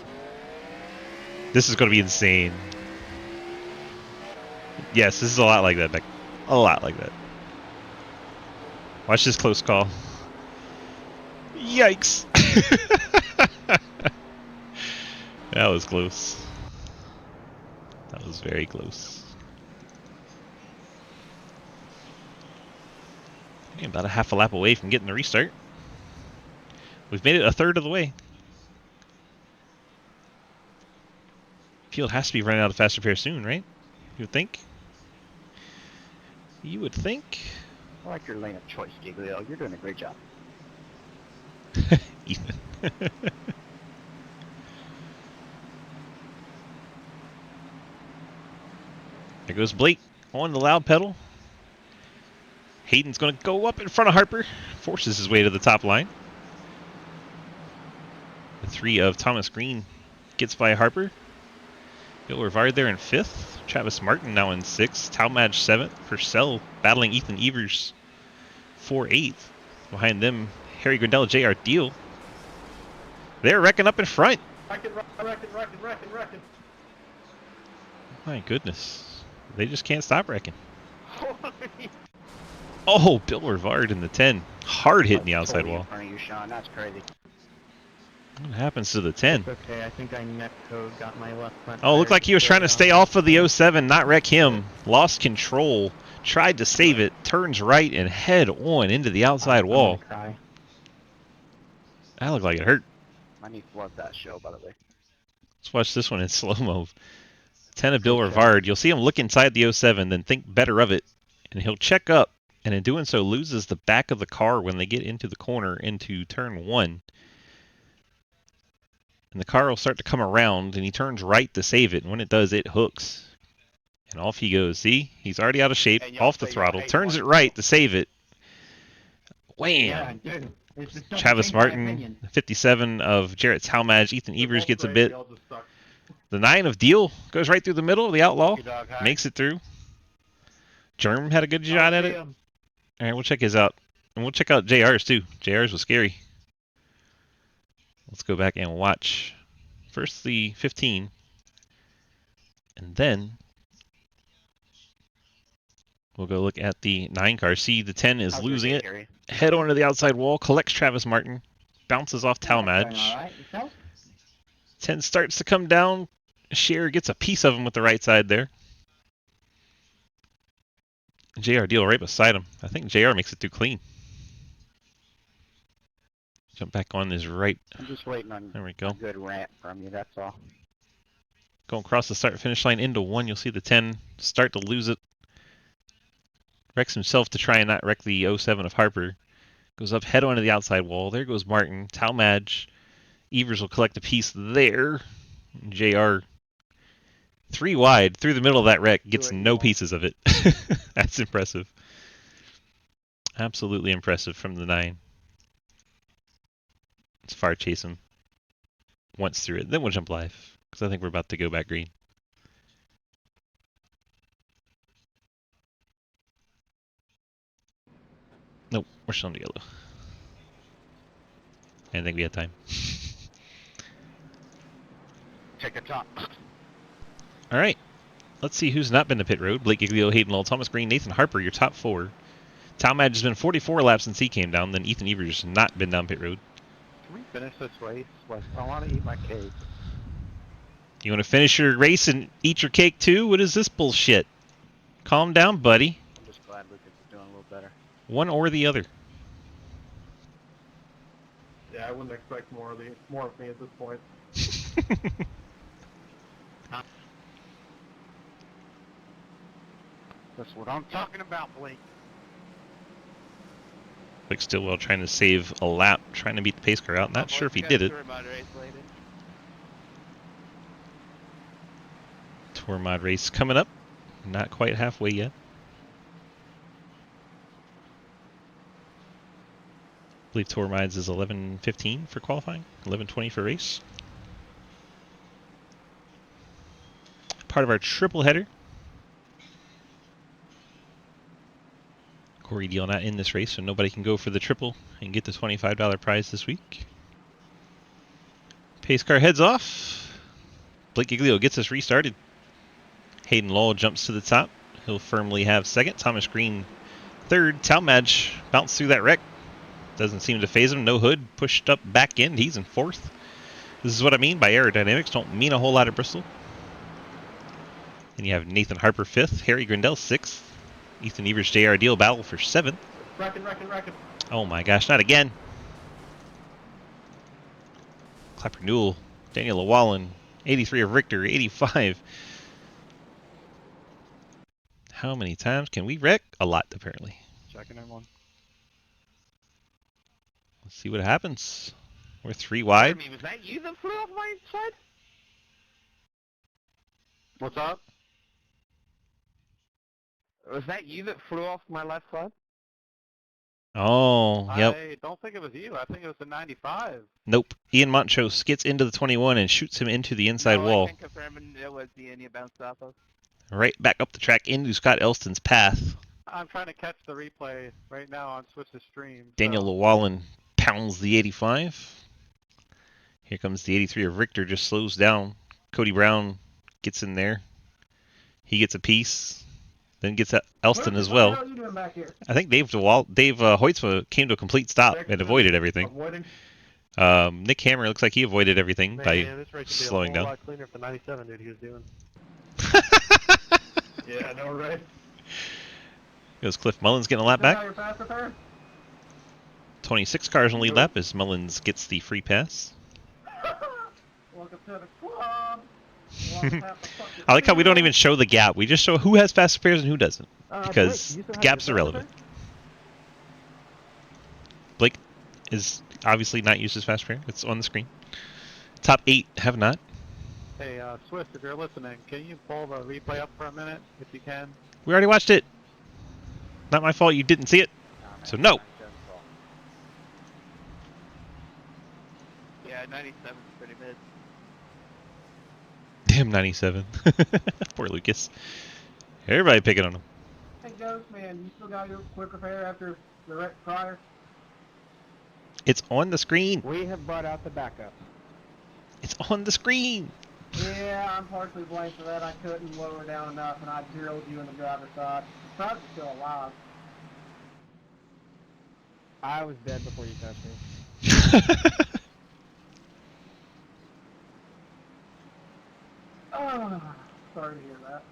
This is going to be insane. Yes, this is a lot like that, Beck. A lot like that. Watch this close call. Yikes! That was close. That was very close. About a half a lap away from getting the restart. We've made it a third of the way. Field has to be running out of fast repair soon, right? You would think? You would think? I like your lane of choice, Giglio. You're doing a great job. Ethan. There goes Blake on the loud pedal. Hayden's going to go up in front of Harper. Forces his way to the top line. The 3 of Thomas Green gets by Harper. Bill Rivard there in 5th. Travis Martin now in 6th. Talmadge 7th. Purcell battling Ethan Evers for 8th. Behind them, Harry Grindell, J.R. Deal. They're wrecking up in front. Wrecking. My goodness. They just can't stop wrecking. Oh, Bill Rivard in the 10. Hard hitting the outside Totally wall. in front of you, Sean. That's crazy. What happens to the 10? It's okay, I think I netcode got my left front. Oh, looked tire like he was trying to stay off of the 07, not wreck him. Lost control. Tried to save it. Turns right and head on into the outside I'm wall. gonna cry. That looked like it hurt. My niece loved that show, by the way. Let's watch this one in slow-mo. 10 of Bill Rivard. You'll see him look inside the 07, then think better of it. And he'll check up. And in doing so, loses the back of the car when they get into the corner into turn 1. And the car will start to come around, and he turns right to save it. And when it does, it hooks. And off he goes. See? He's already out of shape, off the throttle. Turns it right to save it. Wham! Yeah, dude. It's just don't Travis change my Martin, opinion. 57 of Jarrett Talmadge. Ethan Evers gets a bit. The 9 of Deal goes right through the middle of the outlaw. Makes it through. Germ had a good shot at it. All right, we'll check his out. And we'll check out JR's too. JR's was scary. Let's go back and watch first the 15. And then we'll go look at the 9 car. See, the 10 is How's your losing day, it. Gary? Head on to the outside wall. Collects Travis Martin. Bounces off Talmadge. All right, yourself? 10 starts to come down. Scherer gets a piece of him with the right side there. JR Deal right beside him. I think JR makes it through clean. Jump back on his right. I'm just waiting on There we go. a good rant from you, that's all. Going across the start finish line into 1. You'll see the 10 start to lose it Wrecks himself to try and not wreck the 07 of Harper. Goes up head on to the outside wall. There goes Martin. Talmadge. Evers will collect a piece there. JR 3 wide through the middle of that wreck. Gets no pieces of it. That's impressive. Absolutely impressive from the 9. Let's fire chase him once through it. Then we'll jump live. Because I think we're about to go back green. Nope, we're still in yellow. I didn't think we had time. Check a top. All right. Let's see who's not been to pit road. Blake Giglio, Hayden Lowell, Thomas Green, Nathan Harper, your top 4. Talmadge has been 44 laps since he came down. Then Ethan Evers has not been down pit road. Can we finish this race? Like, I want to eat my cake. You want to finish your race and eat your cake too? What is this bullshit? Calm down, buddy. I'm just glad Lucas is doing a little better. One or the other. Yeah, I wouldn't expect more of me at this point. That's what I'm talking about, Blake. Blake Stillwell trying to save a lap, trying to beat the pace car out. Not sure if he did it. Tour mod race coming up. Not quite halfway yet. I believe Tour mods is 11:15 for qualifying, 11:20 for race. Part of our triple header. Corey Deal not in this race, so nobody can go for the triple and get the $25 prize this week. Pace car heads off. Blake Giglio gets us restarted. Hayden Lowell jumps to the top. He'll firmly have second. Thomas Green third. Talmadge bounced through that wreck. Doesn't seem to phase him. No hood. Pushed up back in. He's in fourth. This is what I mean by aerodynamics. Don't mean a whole lot at Bristol. Then you have Nathan Harper fifth. Harry Grindell sixth. Ethan Evers, JR Deal battle for seventh. Wrecking. Oh my gosh, not again. Clapper Newell. Daniel Llewellyn. 83 of Richter. 85. How many times can we wreck? A lot, apparently. Checking everyone. Let's see what happens. We're 3 wide. Jeremy, was that you that flew off my side? What's up? Was that you that flew off my left side? Oh, yep. I don't think it was you. I think it was the 95. Nope. Ian Montrose gets into the 21 and shoots him into the inside wall. I can confirm it was the end you bounced off of. Right back up the track into Scott Elston's path. I'm trying to catch the replay right now on Switch to Stream. Daniel Llewellyn pounds the 85. Here comes the 83 of Richter, just slows down. Cody Brown gets in there. He gets a piece. Then gets Elston as well. What are you doing back here? I think Dave Hoytsma came to a complete stop and avoided everything. Nick Hammer looks like he avoided everything by slowing down. Cleaner if the 97 dude he was doing. Yeah, I know, right? Goes Cliff Mullins getting a lap back. Your pass repair? 26 cars on lead lap as Mullins gets the free pass. Welcome to the club. I like how we don't even show the gap. We just show who has fast repairs and who doesn't. Because Blake, the gaps are relevant. Blake is obviously not used as fast repair. It's on the screen. Top 8 have not. Hey, Swiss, if you're listening, can you pull the replay up for a minute, if you can? We already watched it. Not my fault you didn't see it. So no. Yeah, 97 is pretty mid. Damn 97. Poor Lucas. Everybody picking on him. Hey, Ghost, man, you still got your quick repair after the wreck prior? It's on the screen. We have brought out the backup. It's on the screen. Yeah, I'm partially blamed for that. I couldn't lower down enough, and I drilled you in the driver's side. Probably still alive. I was dead before you touched me. Oh, sorry to hear that.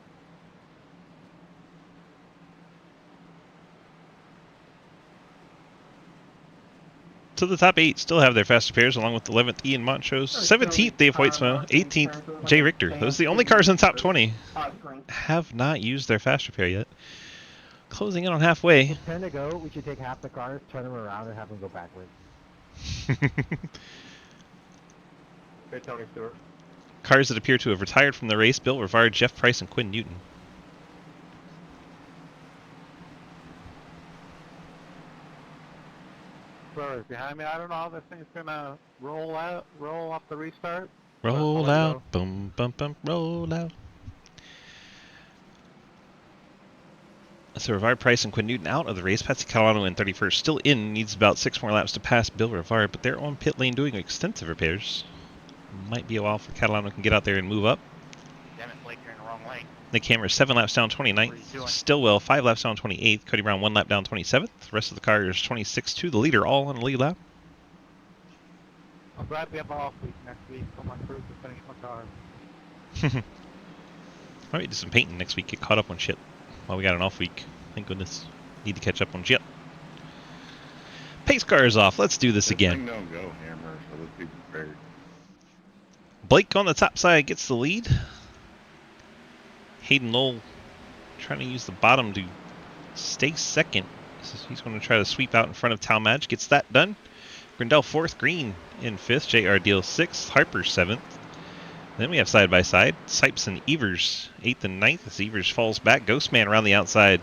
So the top 8 still have their fast repairs, along with 11th Ian Montrose, 17th Dave Hoytsma, 18th Jay Richter. Those are the only cars in the top 20 have not used their fast repair yet. Closing in on halfway. With 10 to go, we should take half the cars, turn them around, and have them go backwards. Good, Tony Stewart. Cars that appear to have retired from the race: Bill Rivard, Jeff Price, and Quinn Newton. Sorry, behind me. I don't know how this thing's gonna roll off the restart. Roll But I'll let you out, go. boom, bum, bum, roll out. So Rivard, Price, and Quinn Newton out of the race. Patsy Catalano in 31st, still in. Needs about 6 more laps to pass Bill Rivard, but they're on pit lane doing extensive repairs. Might be a while for Catalano can get out there and move up. Damn it, Blake, you're in the wrong lane. Nick Hammer 7 laps down 29th. Stillwell 5 laps down 28th. Cody Brown 1 lap down 27th. The rest of the cars 26 to the leader, all on a lead lap. I'm glad we have off week next week for my crew to finish my car. Might do some painting next week. Get caught up on shit. Well, we got an off week. Thank goodness. Need to catch up on shit. Pace car is off. Let's do this again. Thing don't go, Hammer, so let's be prepared. Blake on the top side gets the lead. Hayden Knoll trying to use the bottom to stay second. So he's going to try to sweep out in front of Talmadge. Gets that done. Grindell 4th, Green in 5th, JR Deal 6th, Harper 7th. Then we have side by side, Sipes and Evers 8th and 9th as Evers falls back. Ghostman around the outside.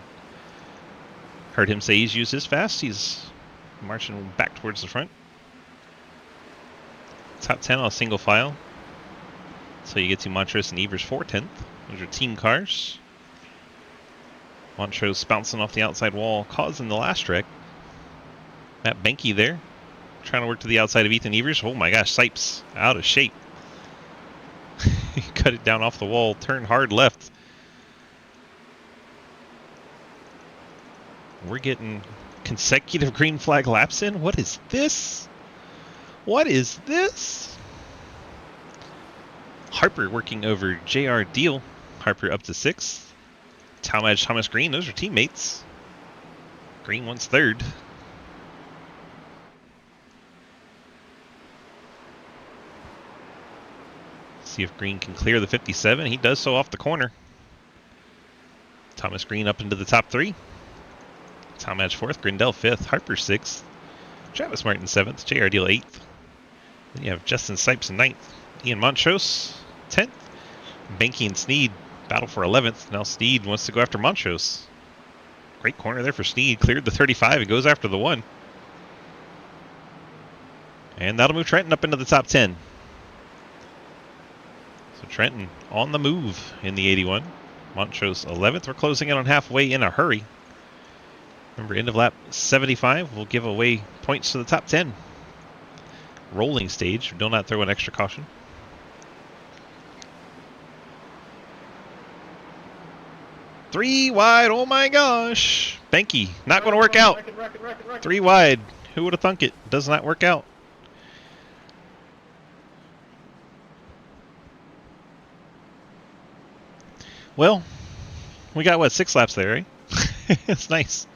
Heard him say he's used his fast. He's marching back towards the front. Top 10 on a single file. So you get to Montrose and Evers 4/10th. Those are team cars. Montrose bouncing off the outside wall, causing the last wreck. Matt Benke there, trying to work to the outside of Ethan Evers. Oh my gosh, Sipes out of shape. He cut it down off the wall, turned hard left. We're getting consecutive green flag laps in. What is this? What is this? Harper working over JR Deal. Harper up to 6th. Talmadge, Thomas Green, those are teammates. Green wants 3rd. See if Green can clear the 57. He does so off the corner. Thomas Green up into the top 3. Talmadge 4th, Grindell 5th, Harper 6th, Travis Martin 7th, JR Deal 8th. Then you have Justin Sipes in 9th, Ian Montrose 10th, Benke and Sneed battle for 11th. Now Sneed wants to go after Montrose. Great corner there for Sneed. Cleared the 35 and goes after the 1. And that'll move Trenton up into the top 10. So Trenton on the move in the 81. Montrose 11th. We're closing in on halfway in a hurry. Remember, end of lap 75 will give away points to the top 10. Rolling stage. Do not throw an extra caution. Three wide. Oh my gosh. Benke. Not going to work out. 3 wide. Who would have thunk it? Does not work out. Well, we got, what, 6 laps there, right? It's nice.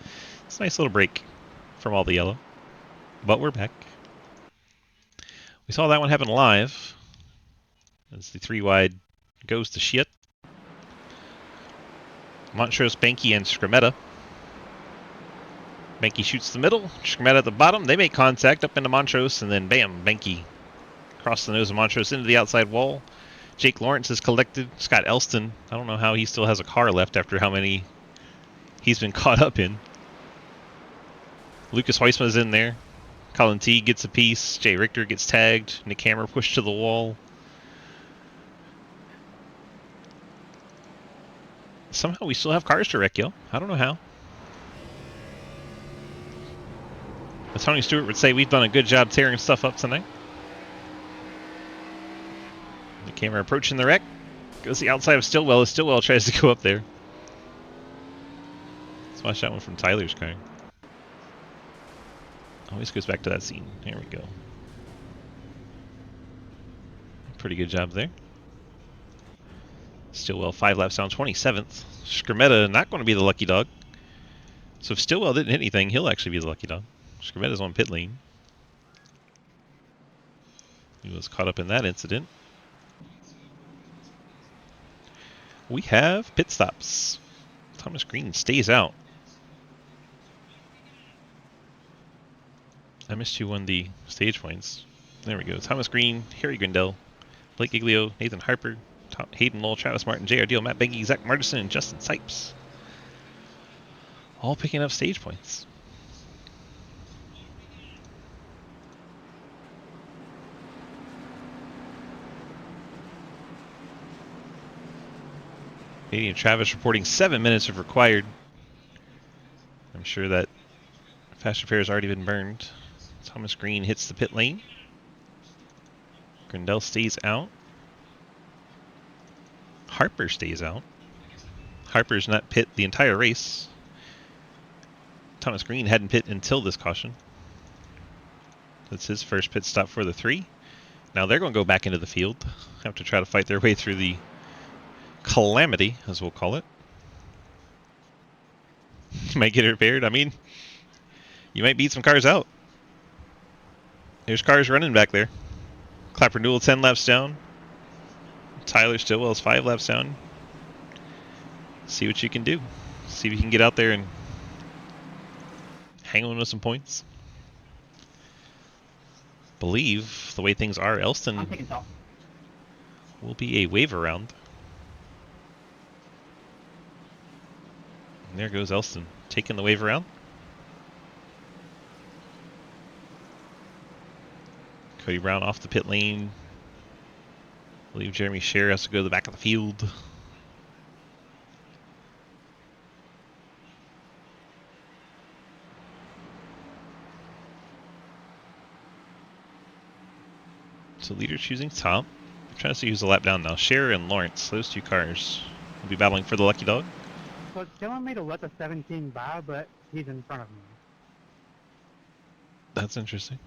It's a nice little break from all the yellow. But we're back. We saw that one happen live. As the 3 wide goes to shit. Montrose, Benke, and Scrimetta. Benke shoots the middle. Scrimetta at the bottom. They make contact up into Montrose, and then bam, Benke across the nose of Montrose into the outside wall. Jake Lawrence is collected. Scott Elston, I don't know how he still has a car left after how many he's been caught up in. Lucas Heusman's in there. Colin T gets a piece. Jay Richter gets tagged. Nick Hammer pushed to the wall. Somehow we still have cars to wreck, yo. I don't know how. But Tony Stewart would say we've done a good job tearing stuff up tonight. The camera approaching the wreck. Goes the outside of Stillwell as Stillwell tries to go up there. Let's watch that one from Tyler's car. Always goes back to that scene. Here we go. Pretty good job there. Stillwell 5 laps down, 27th. Scrimetta not going to be the lucky dog. So if Stillwell didn't hit anything, he'll actually be the lucky dog. Scrimetta's on pit lane. He was caught up in that incident. We have pit stops. Thomas Green stays out. I missed you on the stage points. There we go. Thomas Green, Harry Grindell, Blake Giglio, Nathan Harper, Hayden Lowell, Travis Martin, J.R. Deal, Matt Benke, Zach Martison, and Justin Sipes. All picking up stage points. Canadian Travis reporting 7 minutes of required. I'm sure that fast repair has already been burned. Thomas Green hits the pit lane. Grindell stays out. Harper stays out. Harper's not pit the entire race. Thomas Green hadn't pit until this caution. That's his first pit stop for the 3. Now they're going to go back into the field. Have to try to fight their way through the calamity, as we'll call it. Might get it repaired. I mean, you might beat some cars out. There's cars running back there. Clapper Newell 10 laps down. Tyler Stillwell's 5 laps down. See what you can do. See if you can get out there and hang on with some points. Believe the way things are, Elston will be a waiver round. And there goes Elston, taking the wave around. Cody Brown off the pit lane. I believe Jeremy Scher has to go to the back of the field. So leader choosing top. I'm trying to see who's a lap down now. Scher and Lawrence, those 2 cars will be battling for the lucky dog. So it's telling me to let the 17 by, but he's in front of me. That's interesting.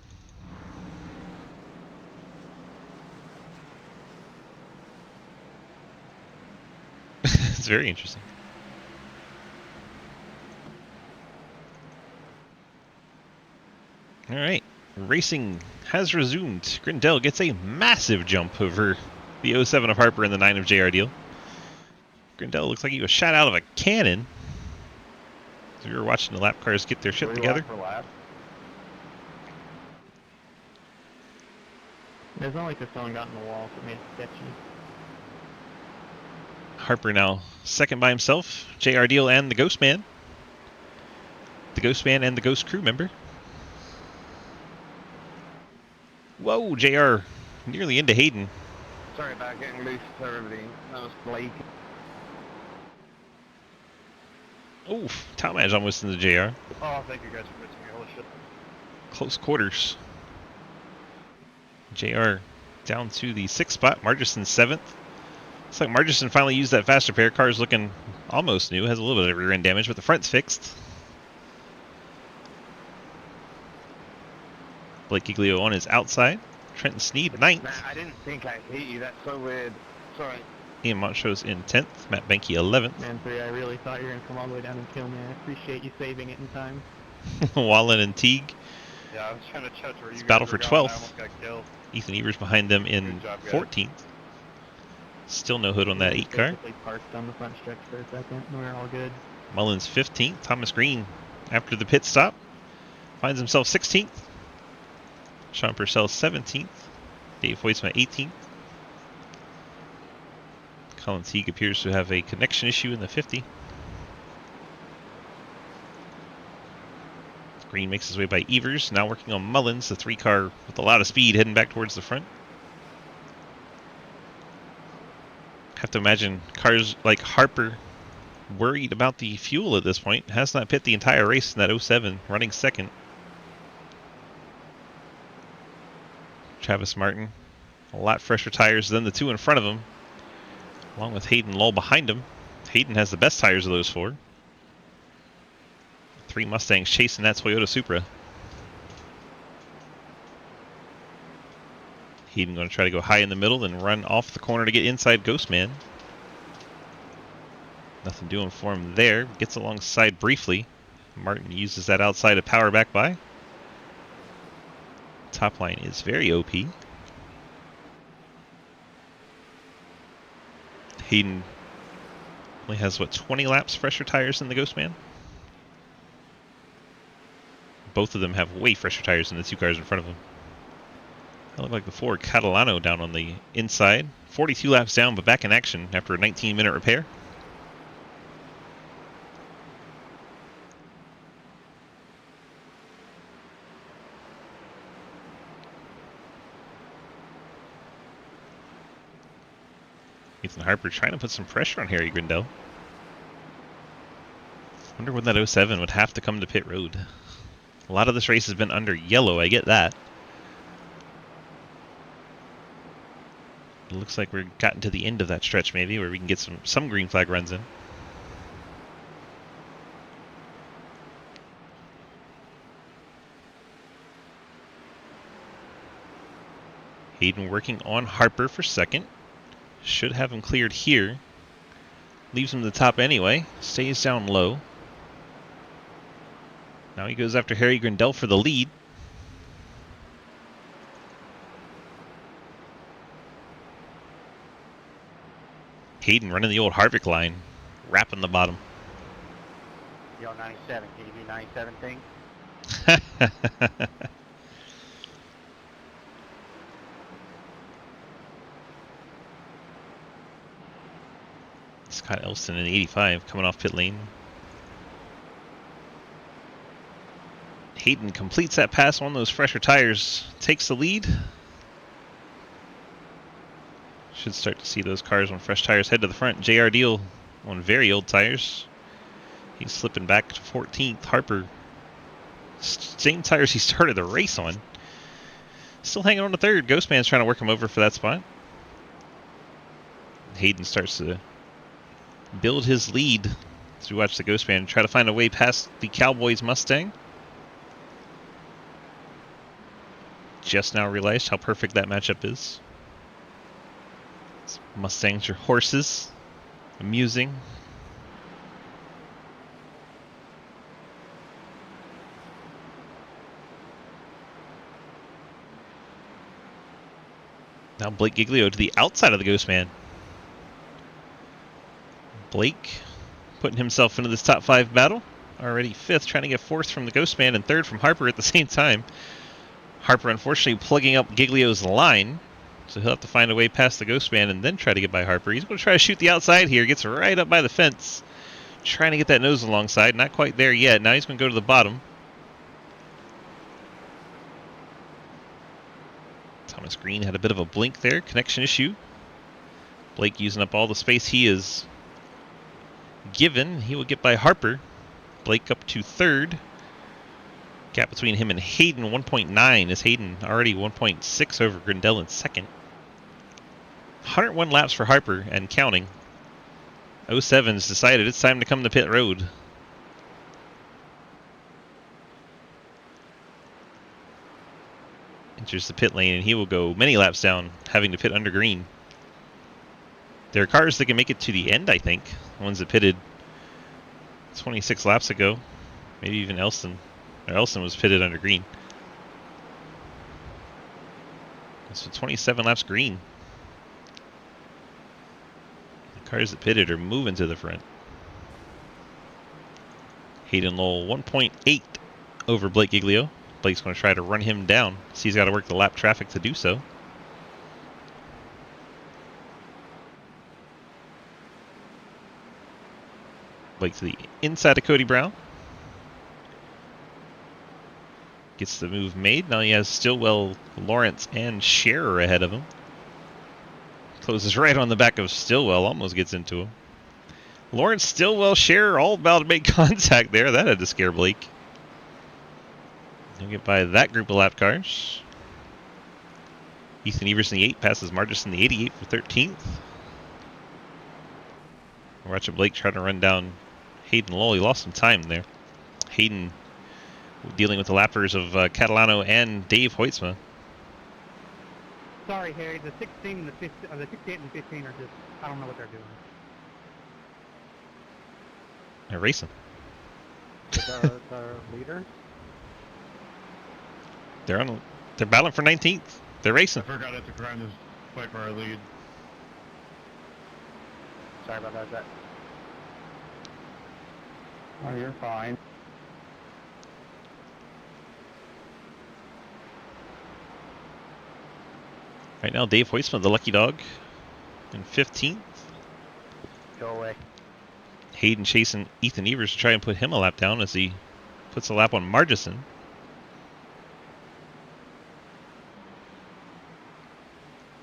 It's very interesting. All right, racing has resumed. Grindell gets a massive jump over the 07 of Harper and the 9 of J.R. Deal. Grindell looks like he was shot out of a cannon. So we were watching the lap cars get their shit together. There's only because someone got in the wall, so it made it sketchy. Harper now second by himself. J.R. Deal and the Ghost Man. The Ghost Man and the Ghost crew member. Whoa, JR nearly into Hayden. Sorry about getting loose to everybody. That was Blake. Oof, Tom Edge almost into JR. Oh, thank you guys for missing me. Holy shit. Close quarters. JR down to the 6th spot. Margerson 7th. Looks like Margerson finally used that fast repair. Car's looking almost new. Has a little bit of rear end damage, but the front's fixed. Blake Giglio on his outside. Trenton Sneed 9th. Man, I didn't think I hit you. That's so weird. Sorry. Ian Montrose in 10th. Matt Benke 11th. Man, 3, I really thought you were going to come all the way down and kill me. I appreciate you saving it in time. Wallen and Teague. Yeah, I was trying to judge where you It's guys battle were for going. 12th. I almost got killed. Ethan Evers behind them in Good job, guys. 14th. Still no hood on that 8 car. Basically parked on the front stretch for a second. We're all good. Mullins 15th. Thomas Green, after the pit stop, finds himself 16th. Sean Purcell 17th. Dave Hoytsma 18th. Colin Teague appears to have a connection issue in the 50. Green makes his way by Evers, now working on Mullins, the 3 car with a lot of speed heading back towards the front. Have to imagine cars like Harper worried about the fuel at this point. Has not pit the entire race in that 07, running second. Travis Martin, a lot fresher tires than the 2 in front of him, along with Hayden Lull behind him. Hayden has the best tires of those 4. 3 Mustangs chasing that Toyota Supra. Hayden going to try to go high in the middle and run off the corner to get inside Ghostman. Nothing doing for him there. Gets alongside briefly. Martin uses that outside to power back by. Top line is very OP. Hayden only has, what, 20 laps fresher tires than the Ghostman? both of them have way fresher tires than the two cars in front of them. That looked like the Ford Catalano down on the inside. 42 laps down, but back in action after a 19-minute repair. Ethan Harper trying to put some pressure on Harry Grindel. Wonder when that 07 would have to come to pit road. A lot of this race has been under yellow, I get that. It looks like we're gotten to the end of that stretch maybe, where we can get some green flag runs in. Hayden working on Harper for second. Should have him cleared here. Leaves him to the top anyway. Stays down low. Now he goes after Harry Grindel for the lead. Hayden running the old Harvick line. Wrapping the bottom. Yo, 97. Can you do 97 thing? Scott Elston in 85 coming off pit lane. Hayden completes that pass on those fresher tires, takes the lead. Should start to see those cars on fresh tires head to the front. JR Deal on very old tires. He's slipping back to 14th. Harper, same tires he started the race on. Still hanging on to third. Ghostman's trying to work him over for that spot. Hayden starts to build his lead as we watch the Ghostman try to find a way past the Cowboys Mustang. Just now realized how perfect that matchup is. Mustangs are horses. Amusing. Now Blake Giglio to the outside of the Ghostman. Blake putting himself into this top 5 battle. Already 5th, trying to get 4th from the Ghostman and 3rd from Harper at the same time. Harper unfortunately plugging up Giglio's line, so he'll have to find a way past the Ghostman and then try to get by Harper. He's going to try to shoot the outside here, gets right up by the fence, trying to get that nose alongside. Not quite there yet. Now he's going to go to the bottom. Thomas Green had a bit of a blink there, connection issue. Blake using up all the space he is given. He will get by Harper. Blake up to 3rd. Gap between him and Hayden, 1.9, is Hayden already 1.6 over Grindel in 2nd. 101 laps for Harper and counting. 07's decided it's time to come to pit road. Enters the pit lane and he will go many laps down, having to pit under green. There are cars that can make it to the end, I think. The ones that pitted 26 laps ago. Maybe even Elston. Or Elston was pitted under green. So 27 laps green. The cars that pitted are moving to the front. Hayden Lowell 1.8 over Blake Giglio. Blake's going to try to run him down. So he's got to work the lap traffic to do so. Blake to the inside of Cody Brown. Gets the move made. Now he has Stillwell, Lawrence, and Scherer ahead of him. Closes right on the back of Stillwell. Almost gets into him. Lawrence, Stillwell, Scherer all about to make contact there. That had to scare Blake. He'll get by that group of lap cars. Ethan Evers in the 8 passes Margis in the 88 for 13th. We're watching Blake trying to run down Hayden Lowell. He lost some time there. Hayden dealing with the lappers of Catalano and Dave Hoytsma. Sorry, Harry. The 16 and the 15, the 68 and the 15 are just, I don't know what they're doing. They're racing. The leader. They're battling for 19th. They're racing. I forgot at the grind to fight for our lead. Sorry about that, Zach. Oh, you're fine. Right now, Dave Hoisman, the lucky dog, in 15th. Go away. Hayden chasing Ethan Evers to try and put him a lap down as he puts a lap on Margison.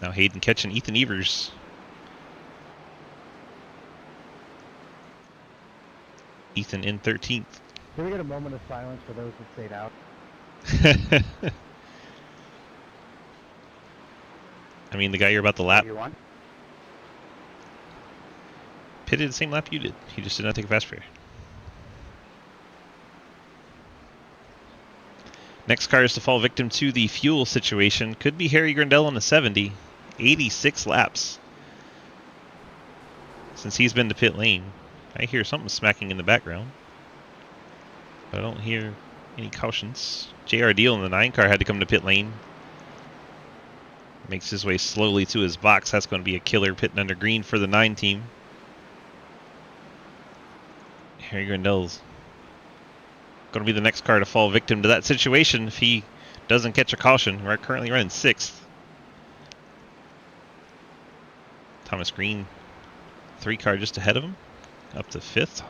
Now Hayden catching Ethan Evers. Ethan in 13th. Can we get a moment of silence for those that stayed out? I mean, the guy you're about to lap You want? pitted the same lap you did. He just did not take a fast fare. Next car is to fall victim to the fuel situation. Could be Harry Grindell on the 70. 86 laps since he's been to pit lane. I hear something smacking in the background, but I don't hear any cautions. JR Deal in the 9 car had to come to pit lane. Makes his way slowly to his box. That's going to be a killer pitting under green for the 9 team. Harry Grindell's going to be the next car to fall victim to that situation if he doesn't catch a caution. We're currently running 6th. Thomas Green, 3 car just ahead of him, up to 5th.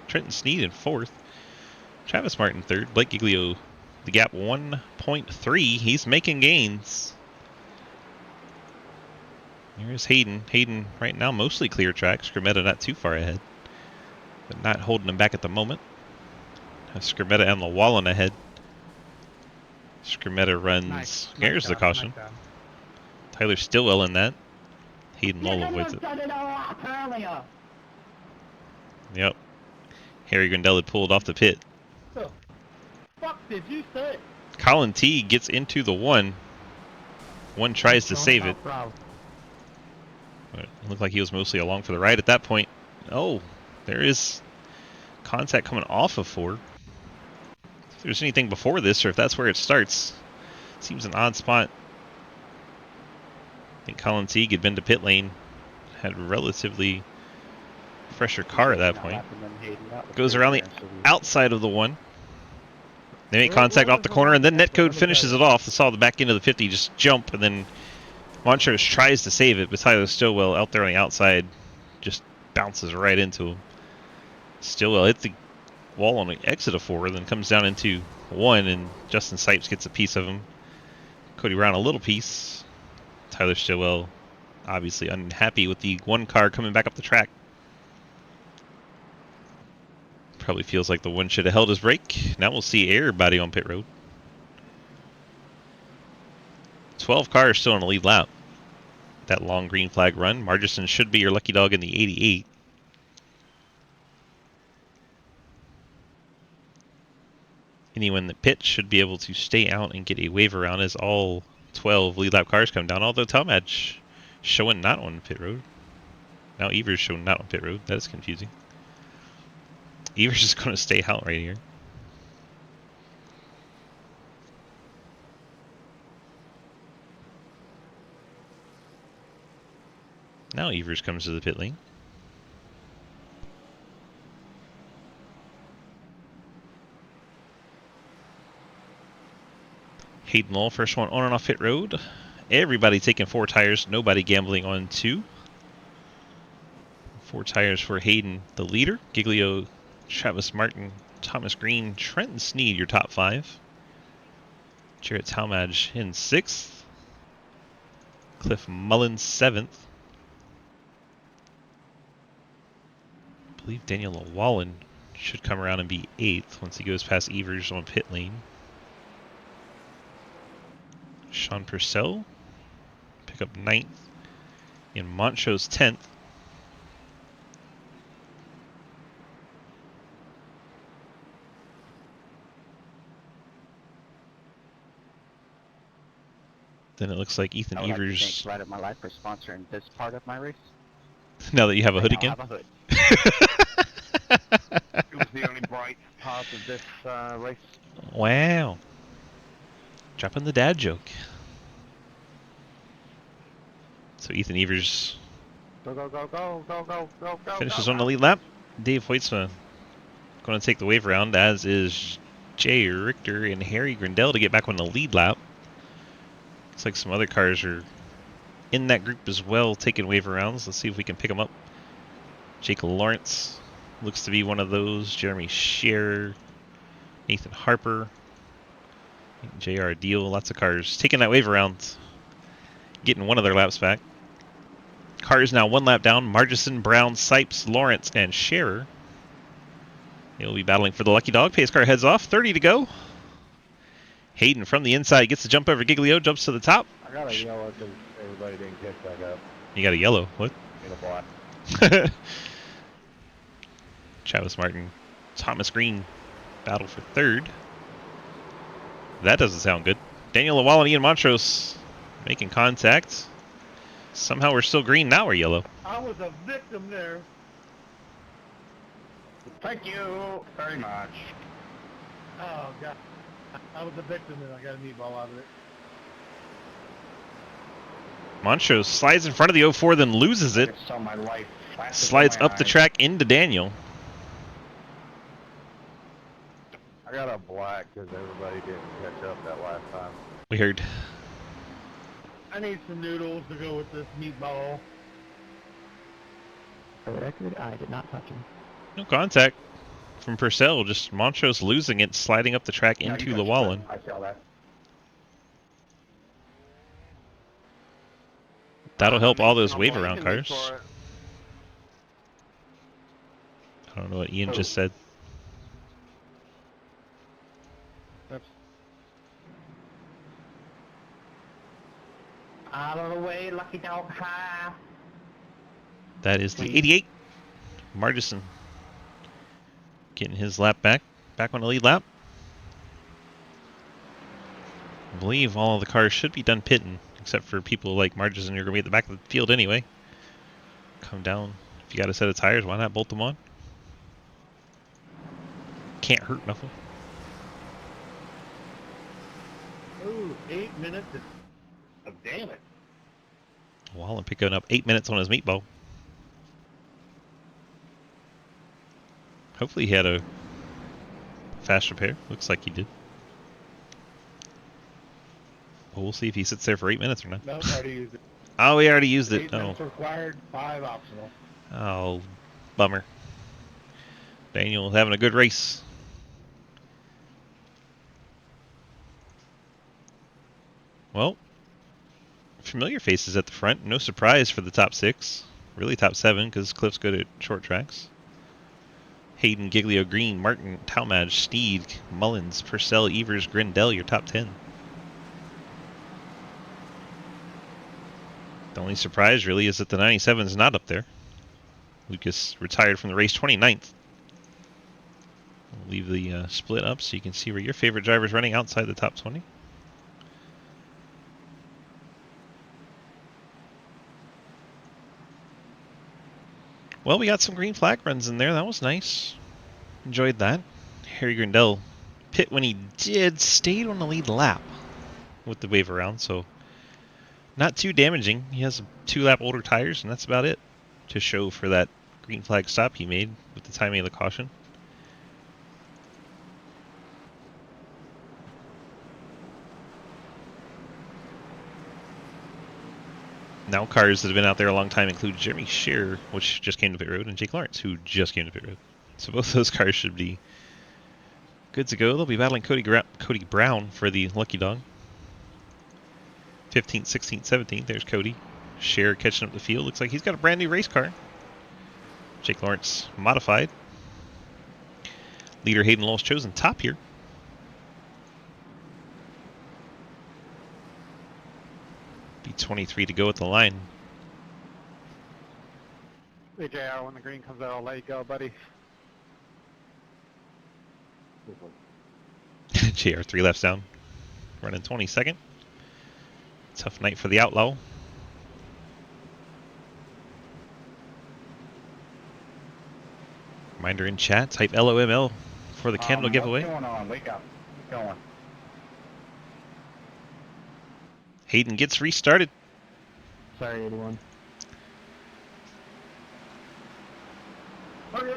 Trenton Sneed in 4th. Travis Martin 3rd. Blake Giglio, the gap 1.3. He's making gains. Here's Hayden. Hayden right now mostly clear track. Scrimmetta not too far ahead, but not holding him back at the moment. Scrimmetta and Llewellyn ahead. Scrimmetta runs. Nice. There's the caution. Nice job. Tyler Stillwell in that. Hayden You Lowell could've avoids it. done it a lot earlier. Yep. Harry Grindell had pulled off the pit. The fuck did you say? Colin T gets into the 1. 1 tries to save it. Bravo. But it looked like he was mostly along for the ride at that point. Oh, there is contact coming off of 4. If there's anything before this, or if that's where it starts, seems an odd spot. I think Colin Teague had been to pit lane, had a relatively fresher car at that point. Goes around the outside of the 1. They make contact off the corner, and then Netcode finishes it off. I saw the back end of the 50 just jump, and then Montrose tries to save it, but Tyler Stillwell out there on the outside just bounces right into him. Stillwell hit the wall on the exit of 4, then comes down into 1, and Justin Sipes gets a piece of him. Cody Brown a little piece. Tyler Stillwell obviously unhappy with the 1 car coming back up the track. Probably feels like the 1 should have held his brake. Now we'll see everybody on pit road. 12 cars still on the lead lap. That long green flag run. Margison should be your lucky dog in the 88. Anyone that pits should be able to stay out and get a wave around as all 12 lead lap cars come down, although Talmadge showing not on pit road. Now Evers showing not on pit road. That is confusing. Evers is going to stay out right here. Now Evers comes to the pit lane. Hayden Lowell, first one on and off pit road. Everybody taking 4 tires, nobody gambling on 2. 4 tires for Hayden, the leader. Giglio, Travis Martin, Thomas Green, Trenton Sneed, your top 5. Jarrett Talmadge in 6th. Cliff Mullins 7th. I believe Daniel Llewellyn should come around and be 8th once he goes past Evers on pit lane. Sean Purcell pick up 9th. In Montrose 10th. Then it looks like Ethan I would like to Evers. thank Ride of My Life for sponsoring this part of my race. Now that you have a hood I now again. have a hood. It was the only bright part of this race. Wow. Dropping the dad joke. So Ethan Evers Go, go, go, go, go, go, go, go. finishes go, on the go. lead lap. Dave Hoytsma going to take the wave around, as is Jay Richter and Harry Grindell to get back on the lead lap. Looks like some other cars are in that group as well, taking waiver rounds. Let's see if we can pick them up. Jake Lawrence looks to be one of those. Jeremy Scherer, Nathan Harper, J.R. Deal. Lots of cars taking that waiver round, getting one of their laps back. Cars now one lap down. Margison, Brown, Sipes, Lawrence, and Scherer. He'll be battling for the lucky dog. Pace car heads off. 30 to go. Hayden from the inside gets the jump over Giglio, jumps to the top. I got a yellow because everybody didn't catch back up. You got a yellow. What? In a black. Travis Martin, Thomas Green battle for third. That doesn't sound good. Daniel Lawal and Ian Montrose making contact. Somehow we're still green. Now we're yellow. I was a victim there. Thank you very much. Oh, God. I was a victim and I got a meatball out of it. Montrose slides in front of the 04, then loses it. Saw my life flashes Slides in my up the eyes. track into Daniel. I got a black because everybody didn't catch up that last time. We heard. I need some noodles to go with this meatball. For the record, I did not touch him. No contact from Purcell. Just Montrose losing it, sliding up the track Yeah, into you got Llewellyn. I saw that. That'll help all those I'm wave going around to cars. for it. I don't know what Ian just said. Out of the way, lucky dog, high. That is the 88. Margison getting his lap back. Back on the lead lap. I believe all of the cars should be done pitting, except for people like Margison who are going to be at the back of the field anyway. Come down. If you got a set of tires, why not bolt them on? Can't hurt nothing. Ooh, 8 minutes. Oh, damn it. Wallen picking up 8 minutes on his meatball. Hopefully he had a fast repair. Looks like he did. Well, we'll see if he sits there for 8 minutes or not. No, I already used it. Oh, we already used 8 it. Oh, minutes required, 5 optional. oh, bummer. Daniel having a good race. Well, familiar faces at the front. No surprise for the top 6. Really top 7 because Cliff's good at short tracks. Hayden, Giglio, Green, Martin, Talmadge, Steed, Mullins, Purcell, Evers, Grindell, your top 10. The only surprise really is that the 97 is not up there. Lucas retired from the race 29th. We'll leave the split up so you can see where your favorite driver's running outside the top 20. Well, we got some green flag runs in there. That was nice. Enjoyed that. Harry Grindell pit when he did, stayed on the lead lap with the wave around, so not too damaging. He has 2 lap older tires, and that's about it to show for that green flag stop he made with the timing of the caution. Now cars that have been out there a long time include Jeremy Scherer, which just came to pit road, and Jake Lawrence, who just came to pit road. So both those cars should be good to go. They'll be battling Cody Brown for the lucky dog. 15th, 16th, 17th. There's Cody. Scherer catching up the field. Looks like he's got a brand new race car. Jake Lawrence modified. Leader Hayden Lowell's chosen top here. Be 23 to go at the line. Hey, JR, when the green comes out, I'll let you go, buddy. JR 3 laps down. Running 22nd. Tough night for the Outlaw. Reminder in chat, type LOML for the candle giveaway. What's going on? Wake up. Keep going. Hayden gets restarted. Sorry, 81. Okay.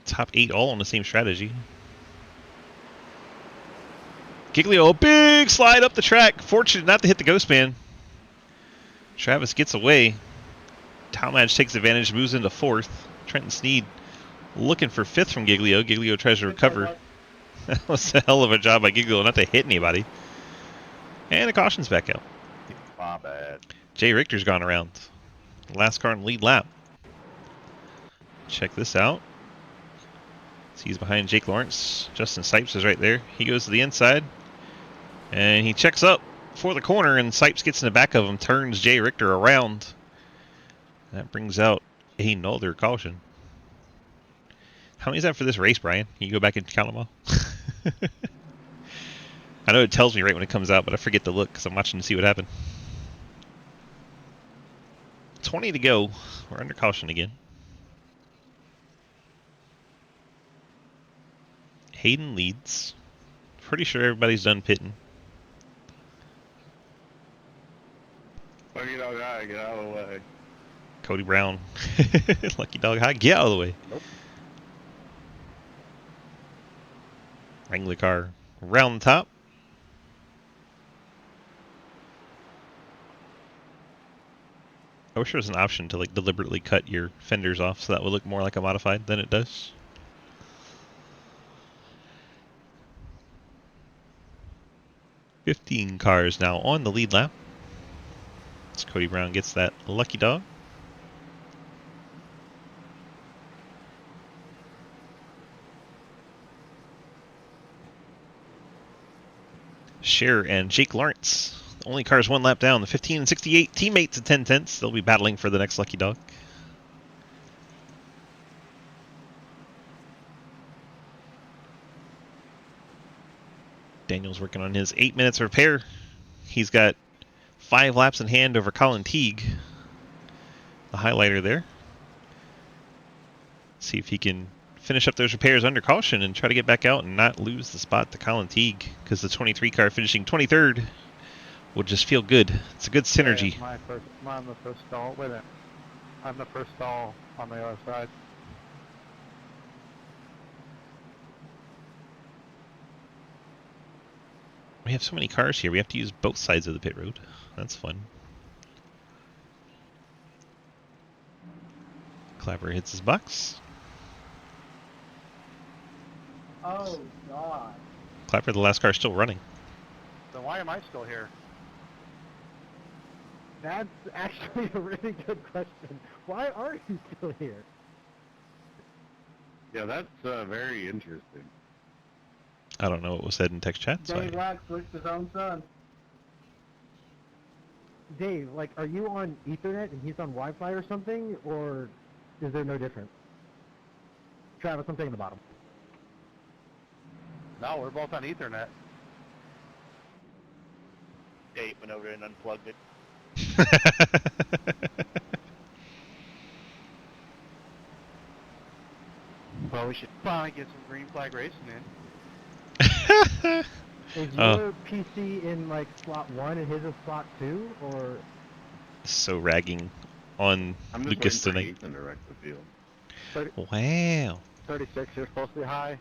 Top 8 all on the same strategy. Giglio, a big slide up the track. Fortunate not to hit the ghost man. Travis gets away. Talmadge takes advantage, moves into 4th. Trenton Sneed looking for 5th from Giglio. Giglio tries to recover. That was a hell of a job by Giglio not to hit anybody. And the caution's back out. My bad. Jay Richter's gone around. Last car in the lead lap. Check this out. See, he's behind Jake Lawrence. Justin Sipes is right there. He goes to the inside. And he checks up for the corner, and Sipes gets in the back of him, turns Jay Richter around. That brings out another caution. How many is that for this race, Brian? Can you go back and count them all? I know it tells me right when it comes out, but I forget to look because I'm watching to see what happened. 20 to go. We're under caution again. Hayden leads. Pretty sure everybody's done pitting. Lucky dog high, get out of the way. Cody Brown. Lucky dog high. Get out of the way. Nope. Wrangler car around the top. I wish there was an option to like deliberately cut your fenders off so that would look more like a modified than it does. $15 cars now on the lead lap. As Cody Brown gets that lucky dog. Scherer and Jake Lawrence. Only cars one lap down. The 15 and 68 teammates at 10 tenths. They'll be battling for the next lucky dog. Daniel's working on his 8 minutes of repair. He's got 5 laps in hand over Colin Teague. The highlighter there. See if he can finish up those repairs under caution and try to get back out and not lose the spot to Colin Teague, because the 23 car finishing 23rd will just feel good. It's a good synergy. Yeah, I'm the first stall. Wait a minute. I'm the first stall on the other side. We have so many cars here. We have to use both sides of the pit road. That's fun. Clapper hits his box. Oh, God. Clapper, the last car, still running. Then why am I still here? That's actually a really good question. Why are you still here? Yeah, that's very interesting. I don't know what was said in text chat. So Dave Lack switched his own son. Dave, like, are you on Ethernet and he's on Wi-Fi or something, or is there no difference? Travis, I'm taking the bottom. No, we're both on Ethernet. Dave went over and unplugged it. Well, we should finally get some green flag racing in. Is your PC in, like, slot 1 and his is slot 2, or? So ragging on I'm just Lucas waiting tonight. for Ethan to wreck the field. Wow. 36, you're supposed to be high.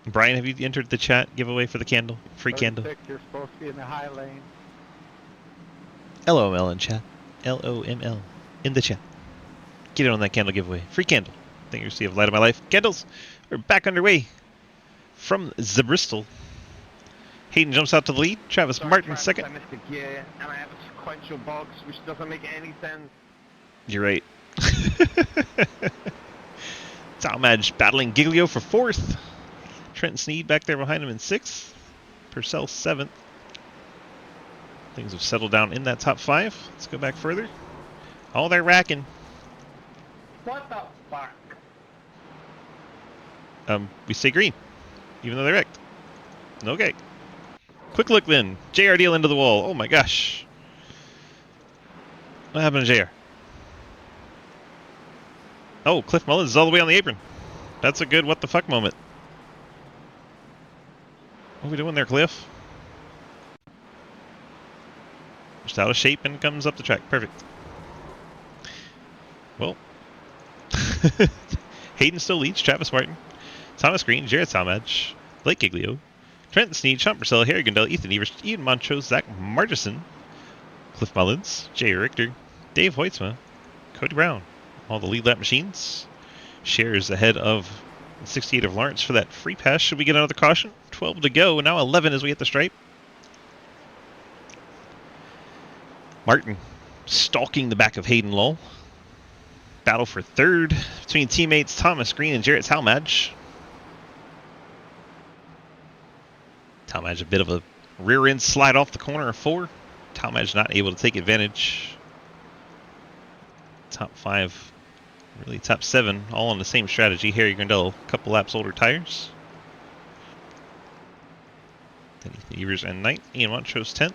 Brian, have you entered the chat giveaway for the candle? Free candle? 36, you're supposed to be in the high lane. LOML in chat. LOML in the chat. Get in on that candle giveaway. Free candle. Thank you, Steve. Light of my life. Candles are back underway from the Bristol. Hayden jumps out to the lead. Travis Martin second. I missed a gear, and I have a sequential box, which doesn't make any sense. You're right. Talmadge battling Giglio for 4th. Trenton Sneed back there behind him in 6th. Purcell 7th. Things have settled down in that top 5. Let's go back further. Oh, they're racking. What the fuck? We stay green, even though they're wrecked. Okay. Quick look then. JR deal into the wall. Oh my gosh. What happened to JR? Oh, Cliff Mullins is all the way on the apron. That's a good what the fuck moment. What are we doing there, Cliff? Just out of shape and comes up the track. Perfect. Well, Hayden still leads. Travis Martin Thomas Green, Jared Talmadge, Blake Giglio, Trent Sneed, Sean Purcell, Harry Gundel, Ethan Evers, Ian Montrose, Zach Margison, Cliff Mullins, Jay Richter, Dave Hoytsma, Cody Brown. All the lead lap machines. Shares ahead of 68 of Lawrence for that free pass. Should we get another caution? 12 to go. Now 11 as we hit the stripe. Martin stalking the back of Hayden Lull. Battle for third between teammates Thomas Green and Jarrett Talmadge. Talmadge a bit of a rear end slide off the corner of 4. Talmadge not able to take advantage. Top 5, really top 7, all on the same strategy. Harry Grindell, a couple laps older tires. Then Ethan Evers and 9th. Ian Montrose 10th.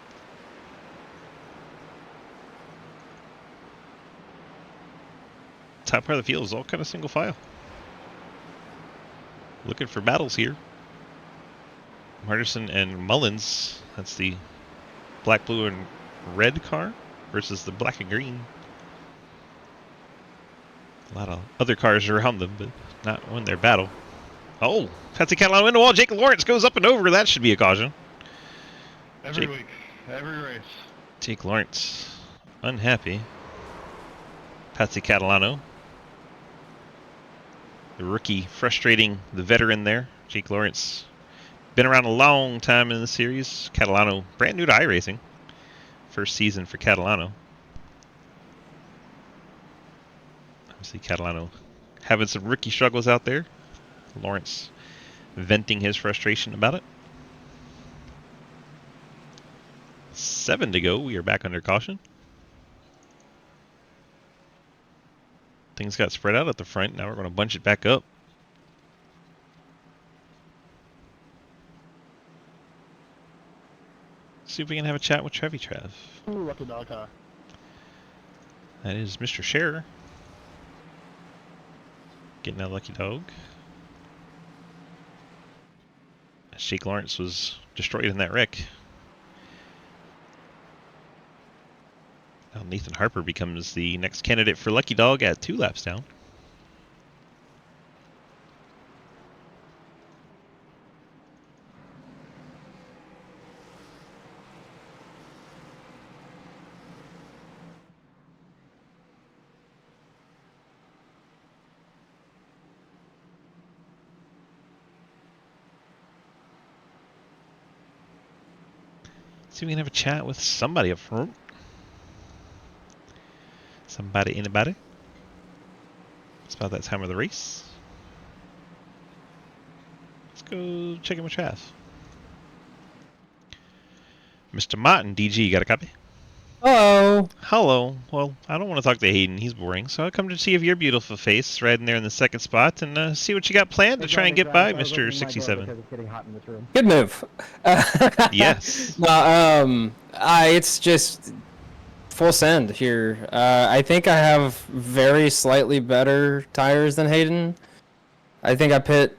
Top part of the field is all kind of single file. Looking for battles here. Martinson and Mullins. That's the black, blue, and red car versus the black and green. A lot of other cars around them, but not win their battle. Oh, Patsy Catalano in the wall. Jake Lawrence goes up and over. That should be a caution. Every week, every race. Jake Lawrence unhappy. Patsy Catalano. The rookie frustrating the veteran there. Jake Lawrence been around a long time in the series. Catalano brand new to iRacing. First season for Catalano. Obviously Catalano having some rookie struggles out there. Lawrence venting his frustration about it. 7 to go. We are back under caution. Things got spread out at the front. Now we're going to bunch it back up. See if we can have a chat with Trevi Trav. Ooh, lucky dog, huh? That is Mr. Scherer. Getting that lucky dog. Jake Lawrence was destroyed in that wreck. Now Nathan Harper becomes the next candidate for lucky dog at 2 laps down. See if we can have a chat with somebody up front. Somebody, anybody? It's about that time of the race. Let's go check in with Trav. Mr. Martin, DG, you got a copy? Hello. Hello. Well, I don't want to talk to Hayden. He's boring. So I come to see if your beautiful face right in there in the second spot and see what you got planned to try and get by, Mr. 67. It's getting hot in this room. Good move. Yes. No, it's just full send here. I think I have very slightly better tires than Hayden. I think I pit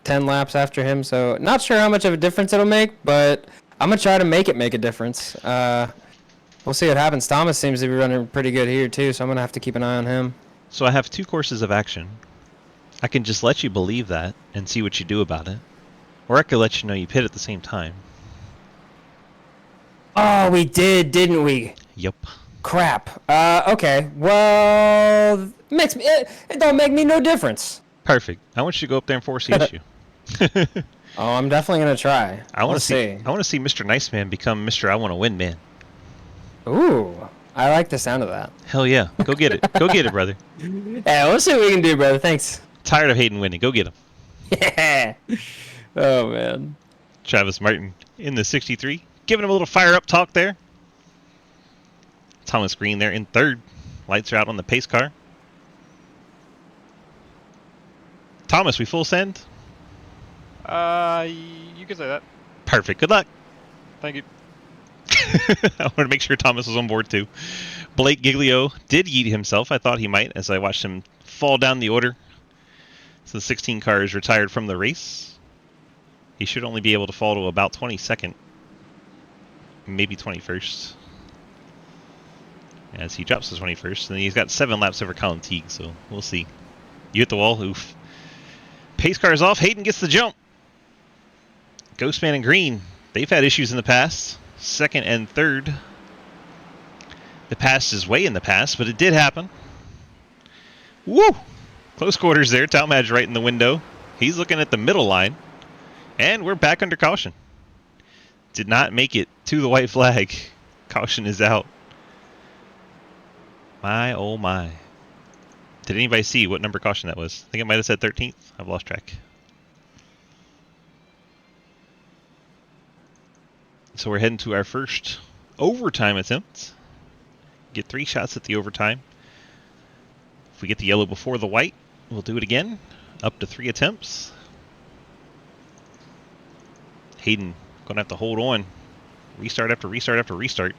10 laps after him, so not sure how much of a difference it'll make, but I'm going to try to make a difference. We'll see what happens. Thomas seems to be running pretty good here, too, so I'm going to have to keep an eye on him. So I have 2 courses of action. I can just let you believe that and see what you do about it. Or I could let you know you pit at the same time. Oh, we did, didn't we? Yep. Crap. Okay. Well, it don't make me no difference. Perfect. I want you to go up there and force the issue. Oh, I'm definitely going to try. I want to Let's see. I want to see Mr. Nice Man become Mr. I Want to Win Man. Ooh, I like the sound of that. Hell yeah. Go get it. Go get it, brother. Yeah, we'll see what we can do, brother. Thanks. Tired of Hayden winning. Go get him. Yeah. Oh, man. Travis Martin in the 63. Giving him a little fire-up talk there. Thomas Green there in 3rd. Lights are out on the pace car. Thomas, we full send? You can say that. Perfect. Good luck. Thank you. I wanted to make sure Thomas was on board too. Blake Giglio did yeet himself. I thought he might as I watched him fall down the order. So the 16 car is retired from the race. He should only be able to fall to about 22nd. Maybe 21st. As he drops to 21st. And he's got 7 laps over Colin Teague, so we'll see. You hit the wall, oof. Pace car is off. Hayden gets the jump. Ghostman and Green, they've had issues in the past. Second and third. The past is way in the past, but it did happen. Woo! Close quarters there. Talmadge right in the window. He's looking at the middle line. And we're back under caution. Did not make it to the white flag. Caution is out. My, oh my. Did anybody see what number caution that was? I think it might have said 13th. I've lost track. So we're heading to our first overtime attempt. Get 3 shots at the overtime. If we get the yellow before the white, we'll do it again. Up to 3 attempts. Hayden gonna have to hold on. Restart after restart after restart.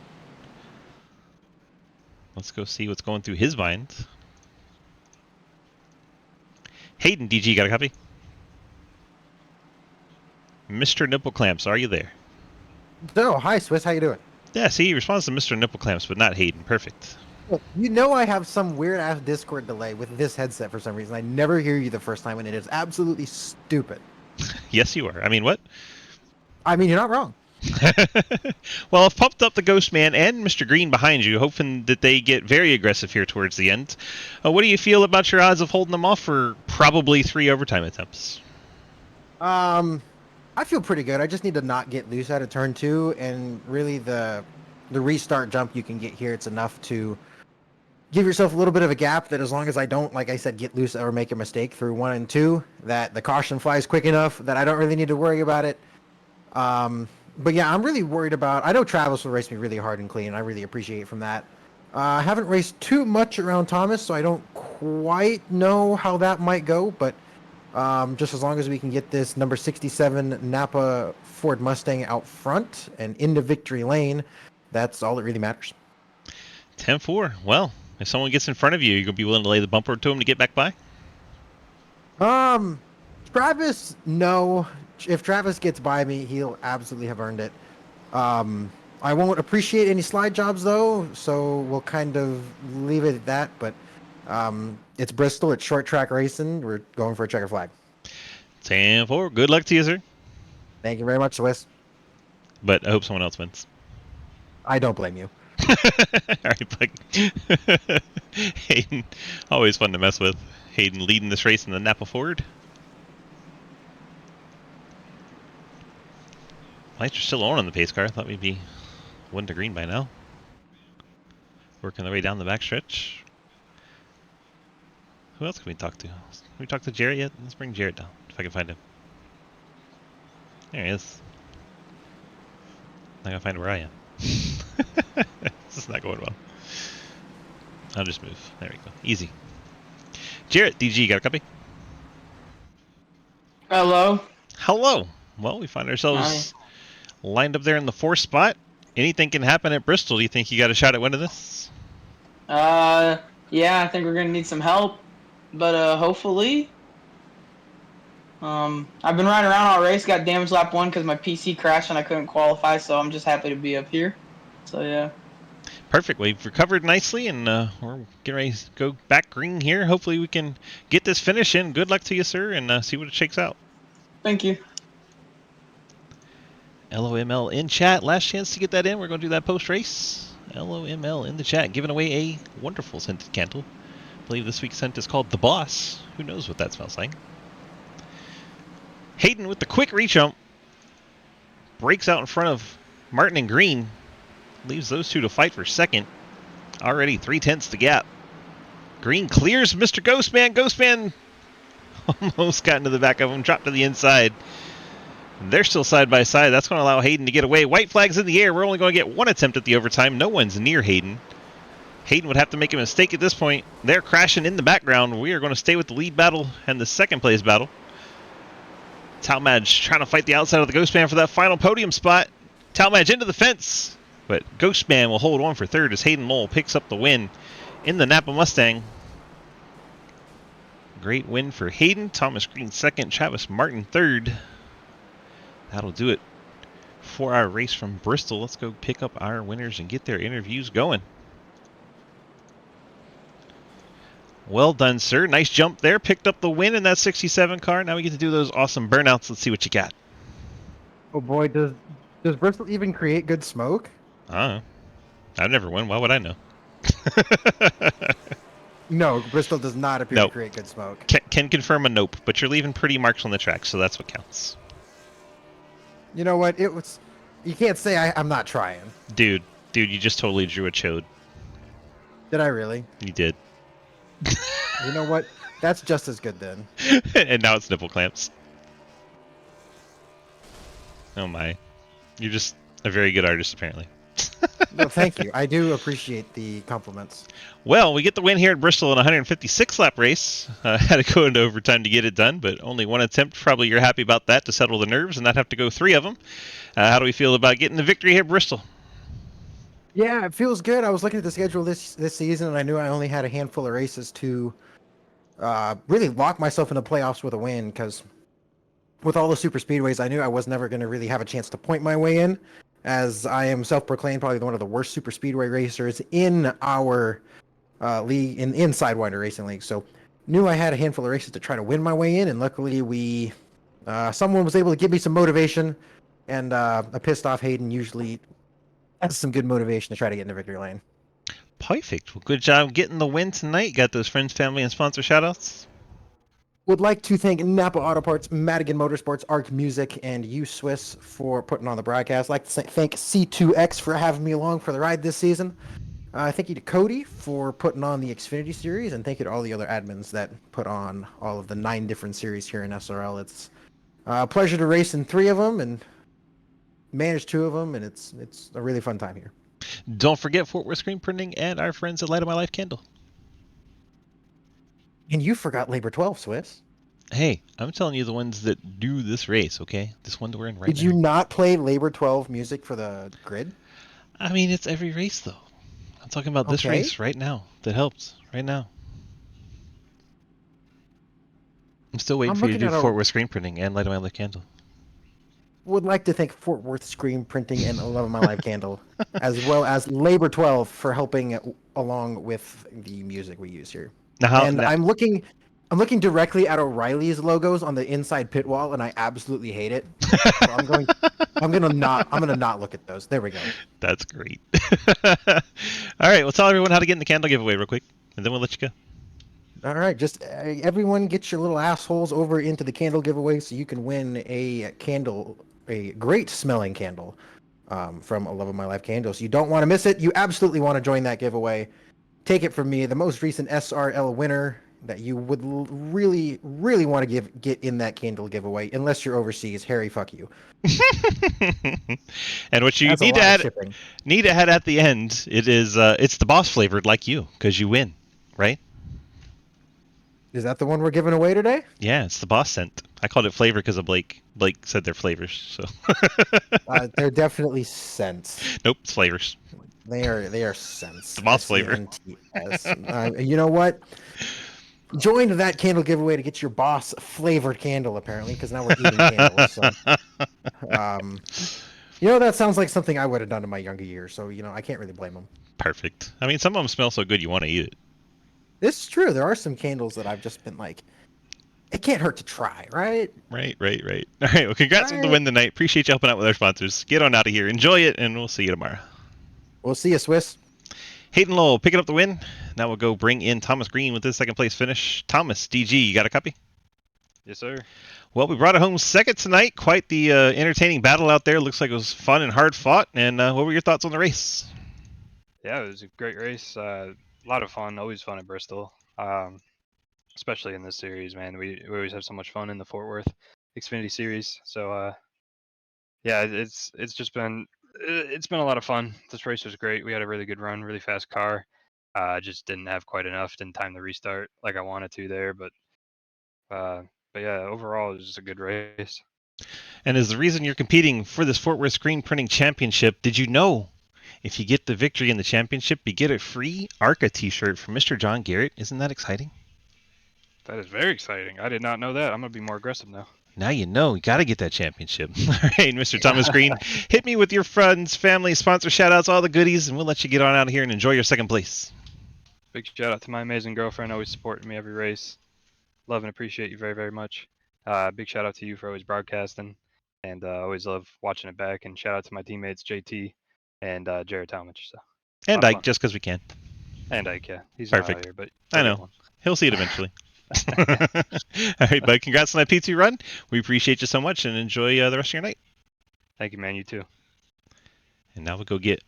Let's go see what's going through his mind. Hayden, DG, got a copy? Mr. Nipple Clamps, are you there? So, hi Swiss, how you doing? Yeah, see, he responds to Mr. Nipple Clamps, but not Hayden. Perfect. Look, you know I have some weird-ass Discord delay with this headset for some reason. I never hear you the first time, and it is absolutely stupid. Yes, you are. I mean, what? I mean, you're not wrong. Well, I've pumped up the Ghost Man and Mr. Green behind you, hoping that they get very aggressive here towards the end. What do you feel about your odds of holding them off for probably 3 overtime attempts? I feel pretty good. I just need to not get loose out of turn 2, and really the restart jump you can get here, it's enough to give yourself a little bit of a gap that as long as I don't, like I said, get loose or make a mistake through 1 and 2, that the caution flies quick enough that I don't really need to worry about it. But yeah, I'm really worried about... I know Travis will race me really hard and clean. I really appreciate from that. I haven't raced too much around Thomas, so I don't quite know how that might go, but just as long as we can get this number 67 Napa Ford Mustang out front and into victory lane, that's all that really matters. 10-4. Well, if someone gets in front of you, you're going to be willing to lay the bumper to him to get back by? Travis, no. If Travis gets by me, he'll absolutely have earned it. I won't appreciate any slide jobs, though, so we'll kind of leave it at that. But it's Bristol. It's short track racing. We're going for a checker flag. 10-4. Good luck to you, sir. Thank you very much, Swiss. But I hope someone else wins. I don't blame you. All right, Buck. Hayden, always fun to mess with. Hayden leading this race in the Napa Ford. Lights are still on the pace car. I thought we'd be 1 to green by now. Working their way down the backstretch. Who else can we talk to? Can we talk to Jarrett yet? Let's bring Jarrett down, if I can find him. There he is. I gotta find where I am. This is not going well. I'll just move. There we go. Easy. Jarrett, DG, got a copy? Hello. Hello. Well, we find ourselves lined up there in the 4th spot. Anything can happen at Bristol. Do you think you got a shot at winning this? Yeah, I think we're gonna need some help, but hopefully. I've been riding around all race. Got damage lap 1 because my PC crashed and I couldn't qualify. So I'm just happy to be up here. So yeah. Perfect. We've recovered nicely, and we're getting ready to go back green here. Hopefully we can get this finish in. Good luck to you, sir, and see what it shakes out. Thank you. LOML in chat. Last chance to get that in. We're going to do that post-race. LOML in the chat, giving away a wonderful scented candle. I believe this week's scent is called The Boss. Who knows what that smells like? Hayden with the quick re-jump. Breaks out in front of Martin and Green. Leaves those two to fight for second. Already 3/10 the gap. Green clears Mr. Ghostman. Ghostman almost got into the back of him, dropped to the inside. They're still side by side. That's going to allow Hayden to get away. White flag's in the air. We're only going to get 1 attempt at the overtime. No one's near Hayden. Hayden would have to make a mistake at this point. They're crashing in the background. We are going to stay with the lead battle and the second place battle. Talmadge trying to fight the outside of the Ghostman for that final podium spot. Talmadge into the fence. But Ghostman will hold on for 3rd as Hayden Lowell picks up the win in the Napa Mustang. Great win for Hayden. Thomas Green 2nd. Travis Martin 3rd. That'll do it for our race from Bristol. Let's go pick up our winners and get their interviews going. Well done, sir. Nice jump there. Picked up the win in that 67 car. Now we get to do those awesome burnouts. Let's see what you got. Oh boy, does Bristol even create good smoke? I don't know. I've never won. Why would I know? No, Bristol does not appear to Nope. create good smoke. Can confirm a nope, but you're leaving pretty marks on the track, so that's what counts. You know what? It was. You can't say I'm not trying. Dude, you just totally drew a chode. Did I really? You did. You know what? That's just as good then. And now it's nipple clamps. Oh my. You're just a very good artist, apparently. No, thank you. I do appreciate the compliments. Well, we get the win here at Bristol in a 156 lap race. Had to go into overtime to get it done, but only one attempt. Probably you're happy about that to settle the nerves and not have to go 3 of them. How do we feel about getting the victory here at Bristol? Yeah, it feels good. I was looking at the schedule this season, and I knew I only had a handful of races to really lock myself in the playoffs with a win. Because with all the super speedways, I knew I was never going to really have a chance to point my way in, as I am self-proclaimed probably one of the worst super speedway racers in our league, in Sidewinder Racing League. So knew I had a handful of races to try to win my way in, and luckily someone was able to give me some motivation, and a pissed off Hayden usually has some good motivation to try to get in the victory lane. Perfect. Well, good job getting the win tonight. Got those friends, family, and sponsor shoutouts? Would like to thank Napa Auto Parts, Madigan Motorsports, Arc Music, and you, Swiss, for putting on the broadcast. I'd like to thank C2X for having me along for the ride this season. Thank you to Cody for putting on the Xfinity series, and thank you to all the other admins that put on all of the 9 different series here in SRL. It's a pleasure to race in 3 of them and manage 2 of them, and it's a really fun time here. Don't forget Fort Worth Screen Printing and our friends at Light of My Life Candle. And you forgot Labor 12, Swiss. Hey, I'm telling you the ones that do this race, okay? This one that we're in right now. Did you not play Labor 12 music for the grid? I mean, it's every race, though. I'm talking about this race right now. That helps right now. I'm still waiting for you to do Fort Worth Screen Printing and Light of My Life Candle. Would like to thank Fort Worth Screen Printing and Love of My Life Candle, as well as Labor 12 for helping along with the music we use here. I'm looking directly at O'Reilly's logos on the inside pit wall, and I absolutely hate it. So I'm gonna not look at those. There we go. That's great. All right, well, tell everyone how to get in the candle giveaway real quick, and then we'll let you go. All right, just everyone get your little assholes over into the candle giveaway so you can win a candle, a great smelling candle from A Love of My Life Candles. You don't want to miss it. You absolutely want to join that giveaway. Take it from me, the most recent SRL winner that you would really, really want to get in that candle giveaway, unless you're overseas. Harry, fuck you. And what you need to add at the end, it's the boss flavored like you, because you win, right? Is that the one we're giving away today? Yeah, it's the boss scent. I called it flavor because of Blake. Blake said they're flavors, so. They're definitely scents. Nope, it's flavors. They are scents. The boss flavor. You know what? Join that candle giveaway to get your boss flavored candle, apparently, because now we're eating candles. So. That sounds like something I would have done in my younger years, so, I can't really blame them. Perfect. I mean, some of them smell so good you want to eat it. This is true. There are some candles that I've just been like, it can't hurt to try, right? Right. All right, well, congrats on the win tonight. Appreciate you helping out with our sponsors. Get on out of here. Enjoy it, and we'll see you tomorrow. We'll see you, Swiss. Hayden Lowell picking up the win. Now we'll go bring in Thomas Green with his second place finish. Thomas, DG, you got a copy? Yes, sir. Well, we brought it home second tonight. Quite the entertaining battle out there. Looks like it was fun and hard fought. And what were your thoughts on the race? Yeah, it was a great race. A lot of fun. Always fun at Bristol. Especially in this series, man. We always have so much fun in the Fort Worth Xfinity series. So yeah, it's been a lot of fun. This race was great. We had a really good run, really fast car. Just didn't have quite enough. Didn't time the restart like I wanted to there. But yeah, overall it was just a good race. And as the reason you're competing for this Fort Worth Screen Printing Championship, did you know if you get the victory in the championship, you get a free ARCA t-shirt from Mr. John Garrett? Isn't that exciting? That is very exciting. I did not know that. I'm going to be more aggressive now. Now you know. You got to get that championship. All right, Mr. Thomas Green, hit me with your friends, family, sponsor shout-outs, all the goodies, and we'll let you get on out of here and enjoy your second place. Big shout out to my amazing girlfriend, always supporting me every race. Love and appreciate you very, very much. Big shout out to you for always broadcasting, and always love watching it back. And shout out to my teammates JT and Jared Talmadge. So, a And lot of Ike, fun. just because we can. And Ike, yeah, he's not out Perfect. here, but I he'll get know. one. He'll see it eventually. All right, bud. Congrats on that P2 run. We appreciate you so much, and enjoy the rest of your night. Thank you, man. You too. And now we'll go get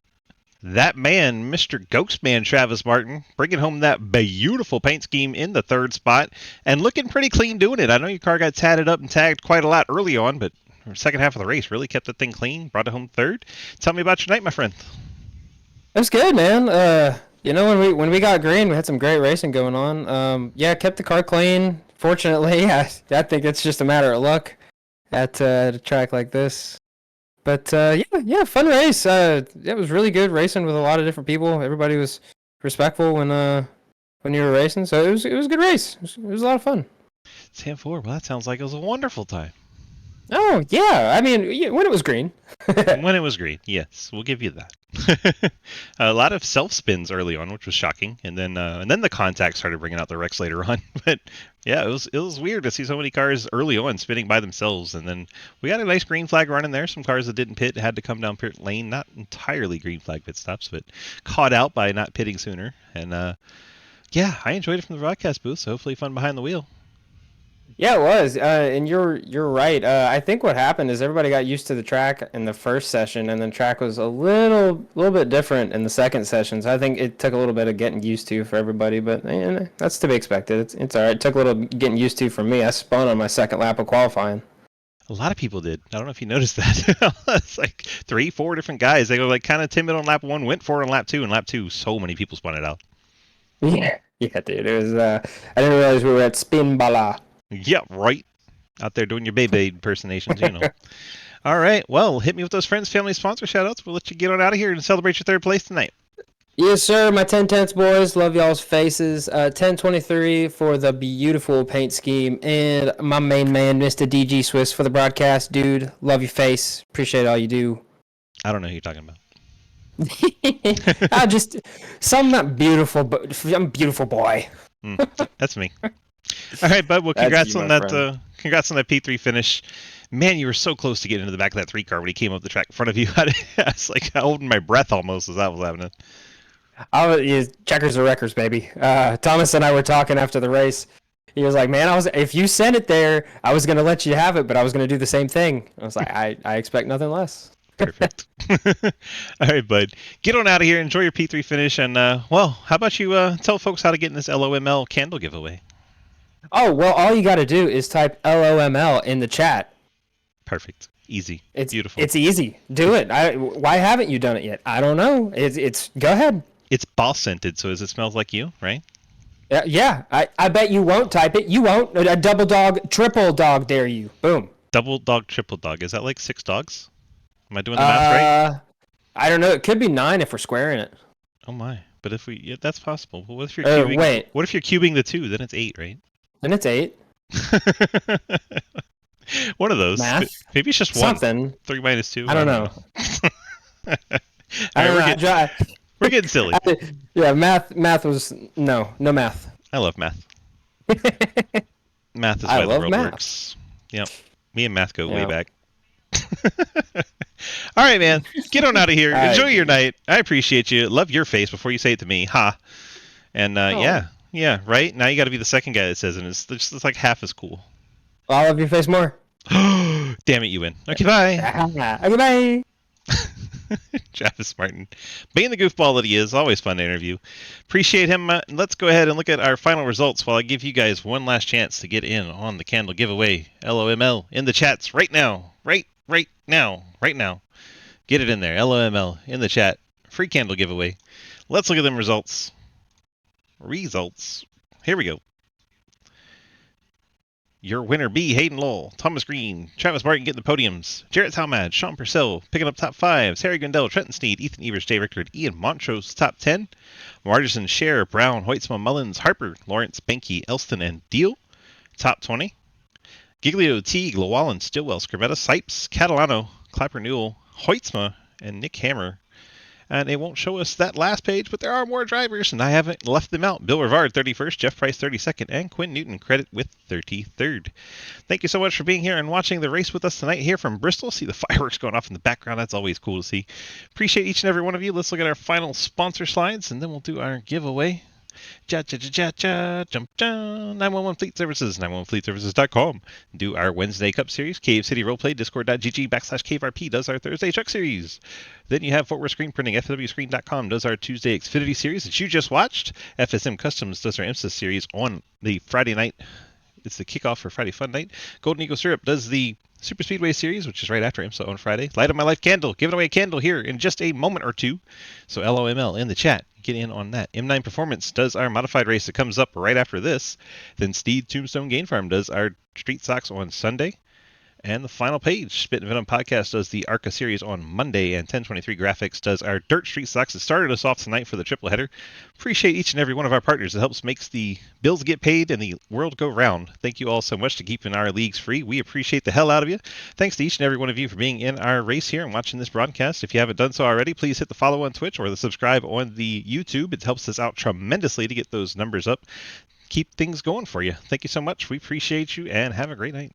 that man, Mr. Ghostman Travis Martin, bringing home that beautiful paint scheme in the third spot and looking pretty clean doing it. I know your car got tatted up and tagged quite a lot early on, but the second half of the race really kept the thing clean, brought it home third. Tell me about your night, my friend. It was good, man. You know, when we got green, we had some great racing going on. Yeah, kept the car clean. Fortunately, I think it's just a matter of luck at a track like this. But yeah, fun race. It was really good racing with a lot of different people. Everybody was respectful when you were racing, so it was a good race. It was a lot of fun. 10-4. Well, that sounds like it was a wonderful time. Oh yeah, I mean when it was green. When it was green, yes, we'll give you that. A lot of self spins early on, which was shocking, and then the contact started bringing out the wrecks later on. But yeah, it was weird to see so many cars early on spinning by themselves, and then we got a nice green flag run in there. Some cars that didn't pit had to come down pit lane, not entirely green flag pit stops, but caught out by not pitting sooner. And yeah, I enjoyed it from the broadcast booth. So hopefully fun behind the wheel. Yeah, it was, and you're right. I think what happened is everybody got used to the track in the first session, and then track was a little bit different in the second session. So I think it took a little bit of getting used to for everybody, but that's to be expected. It's all right. It took a little getting used to for me. I spun on my second lap of qualifying. A lot of people did. I don't know if you noticed that. It's like 3-4 different guys. They were like kind of timid on lap 1, went for it on lap 2, and lap 2, so many people spun it out. Yeah, dude. It was. I didn't realize we were at Spin Bala. Yeah, right. Out there doing your Beyblade impersonations, you know. All right. Well, hit me with those friends, family, sponsor shout-outs. We'll let you get on out of here and celebrate your third place tonight. Yes, sir. My 10/10 boys. Love y'all's faces. 1023 for the beautiful paint scheme. And my main man, Mr. DG Swiss, for the broadcast. Dude, love your face. Appreciate all you do. I don't know who you're talking about. Some beautiful boy. That's me. All right, bud. Well, congrats you, on my that. friend. Congrats on that P3 finish. Man, you were so close to getting into the back of that 3 car when he came up the track in front of you. I was like holding my breath almost as that was happening. Checkers or wreckers, baby. Thomas and I were talking after the race. He was like, "Man, if you sent it there, I was gonna let you have it, but I was gonna do the same thing." I was like, "I expect nothing less." Perfect. All right, bud. Get on out of here. Enjoy your P3 finish, and well, how about you tell folks how to get in this LOML candle giveaway? Oh, well, all you got to do is type LOML in the chat. Perfect. Easy. It's beautiful. It's easy. Do it. Why haven't you done it yet? I don't know. It's go ahead. It's boss scented, so as it smells like you, right? Yeah. I bet you won't type it. You won't. A double dog, triple dog dare you. Boom. Double dog, triple dog. Is that like 6 dogs? Am I doing the math right? I don't know. It could be 9 if we're squaring it. Oh my. But if we, yeah, that's possible. But what if you're cubing? Wait. What if you're cubing the 2? Then it's 8, right? Then it's 8. One of those. Math? Maybe it's just Something. 1. 3 minus 2. I don't know. We're getting silly. Yeah, math was no math. I love math. Math is I why the love world math. works. Yep. Me and math go way Yep. back. All right, man. Get on out of here. All right. Enjoy your night. I appreciate you. Love your face before you say it to me. Ha. And yeah, right? Now you got to be the second guy that says it. It's like half as cool. Well, I love your face more. Damn it, you win. Okay, bye. Okay, bye. Travis Martin, being the goofball that he is, always fun to interview. Appreciate him. Let's go ahead and look at our final results while I give you guys one last chance to get in on the candle giveaway. LOML in the chats right now. Right now. Get it in there. LOML in the chat. Free candle giveaway. Let's look at them results. Here we go. Your winner be Hayden Lowell, Thomas Green, Travis Martin getting the podiums, Jarrett Talmadge, Sean Purcell picking up top 5s, Harry Gundel, Trenton Sneed, Ethan Evers, Jay Rickard, Ian Montrose top 10, Margerson, Cher, Brown, Hoytsma, Mullins, Harper, Lawrence, Benke, Elston, and Deal top 20, Giglio, Teague, Llewellyn, Stillwell, Scrivetta, Sipes, Catalano, Clapper Newell, Hoytsma, and Nick Hammer And it won't show us that last page, but there are more drivers, and I haven't left them out. Bill Rivard, 31st, Jeff Price, 32nd, and Quinn Newton credit with 33rd. Thank you so much for being here and watching the race with us tonight here from Bristol. See the fireworks going off in the background. That's always cool to see. Appreciate each and every one of you. Let's look at our final sponsor slides, and then we'll do our giveaway. Jump, 911 Fleet Services, 911fleetservices.com. Do our Wednesday Cup Series, Cave City Roleplay, discord.gg/CaveRP does our Thursday Truck Series. Then you have Fort Worth Screen Printing, FWScreen.com does our Tuesday Xfinity Series that you just watched. FSM Customs does our IMSA Series on the Friday night. It's the kickoff for Friday Fun Night. Golden Eagle Syrup does the Super Speedway Series, which is right after IMSA on Friday. Light of My Life Candle, giving away a candle here in just a moment or two. So LOML in the chat. Get in on that. M9 Performance does our modified race that comes up right after this. Then Steed Tombstone Gain Farm does our Street Stocks on Sunday. And the final page, Spit and Venom Podcast does the ARCA series on Monday, and 1023 Graphics does our Dirt Street Stocks. It started us off tonight for the triple header. Appreciate each and every one of our partners. It helps makes the bills get paid and the world go round. Thank you all so much to keeping our leagues free. We appreciate the hell out of you. Thanks to each and every one of you for being in our race here and watching this broadcast. If you haven't done so already, please hit the follow on Twitch or the subscribe on the YouTube. It helps us out tremendously to get those numbers up. Keep things going for you. Thank you so much. We appreciate you and have a great night.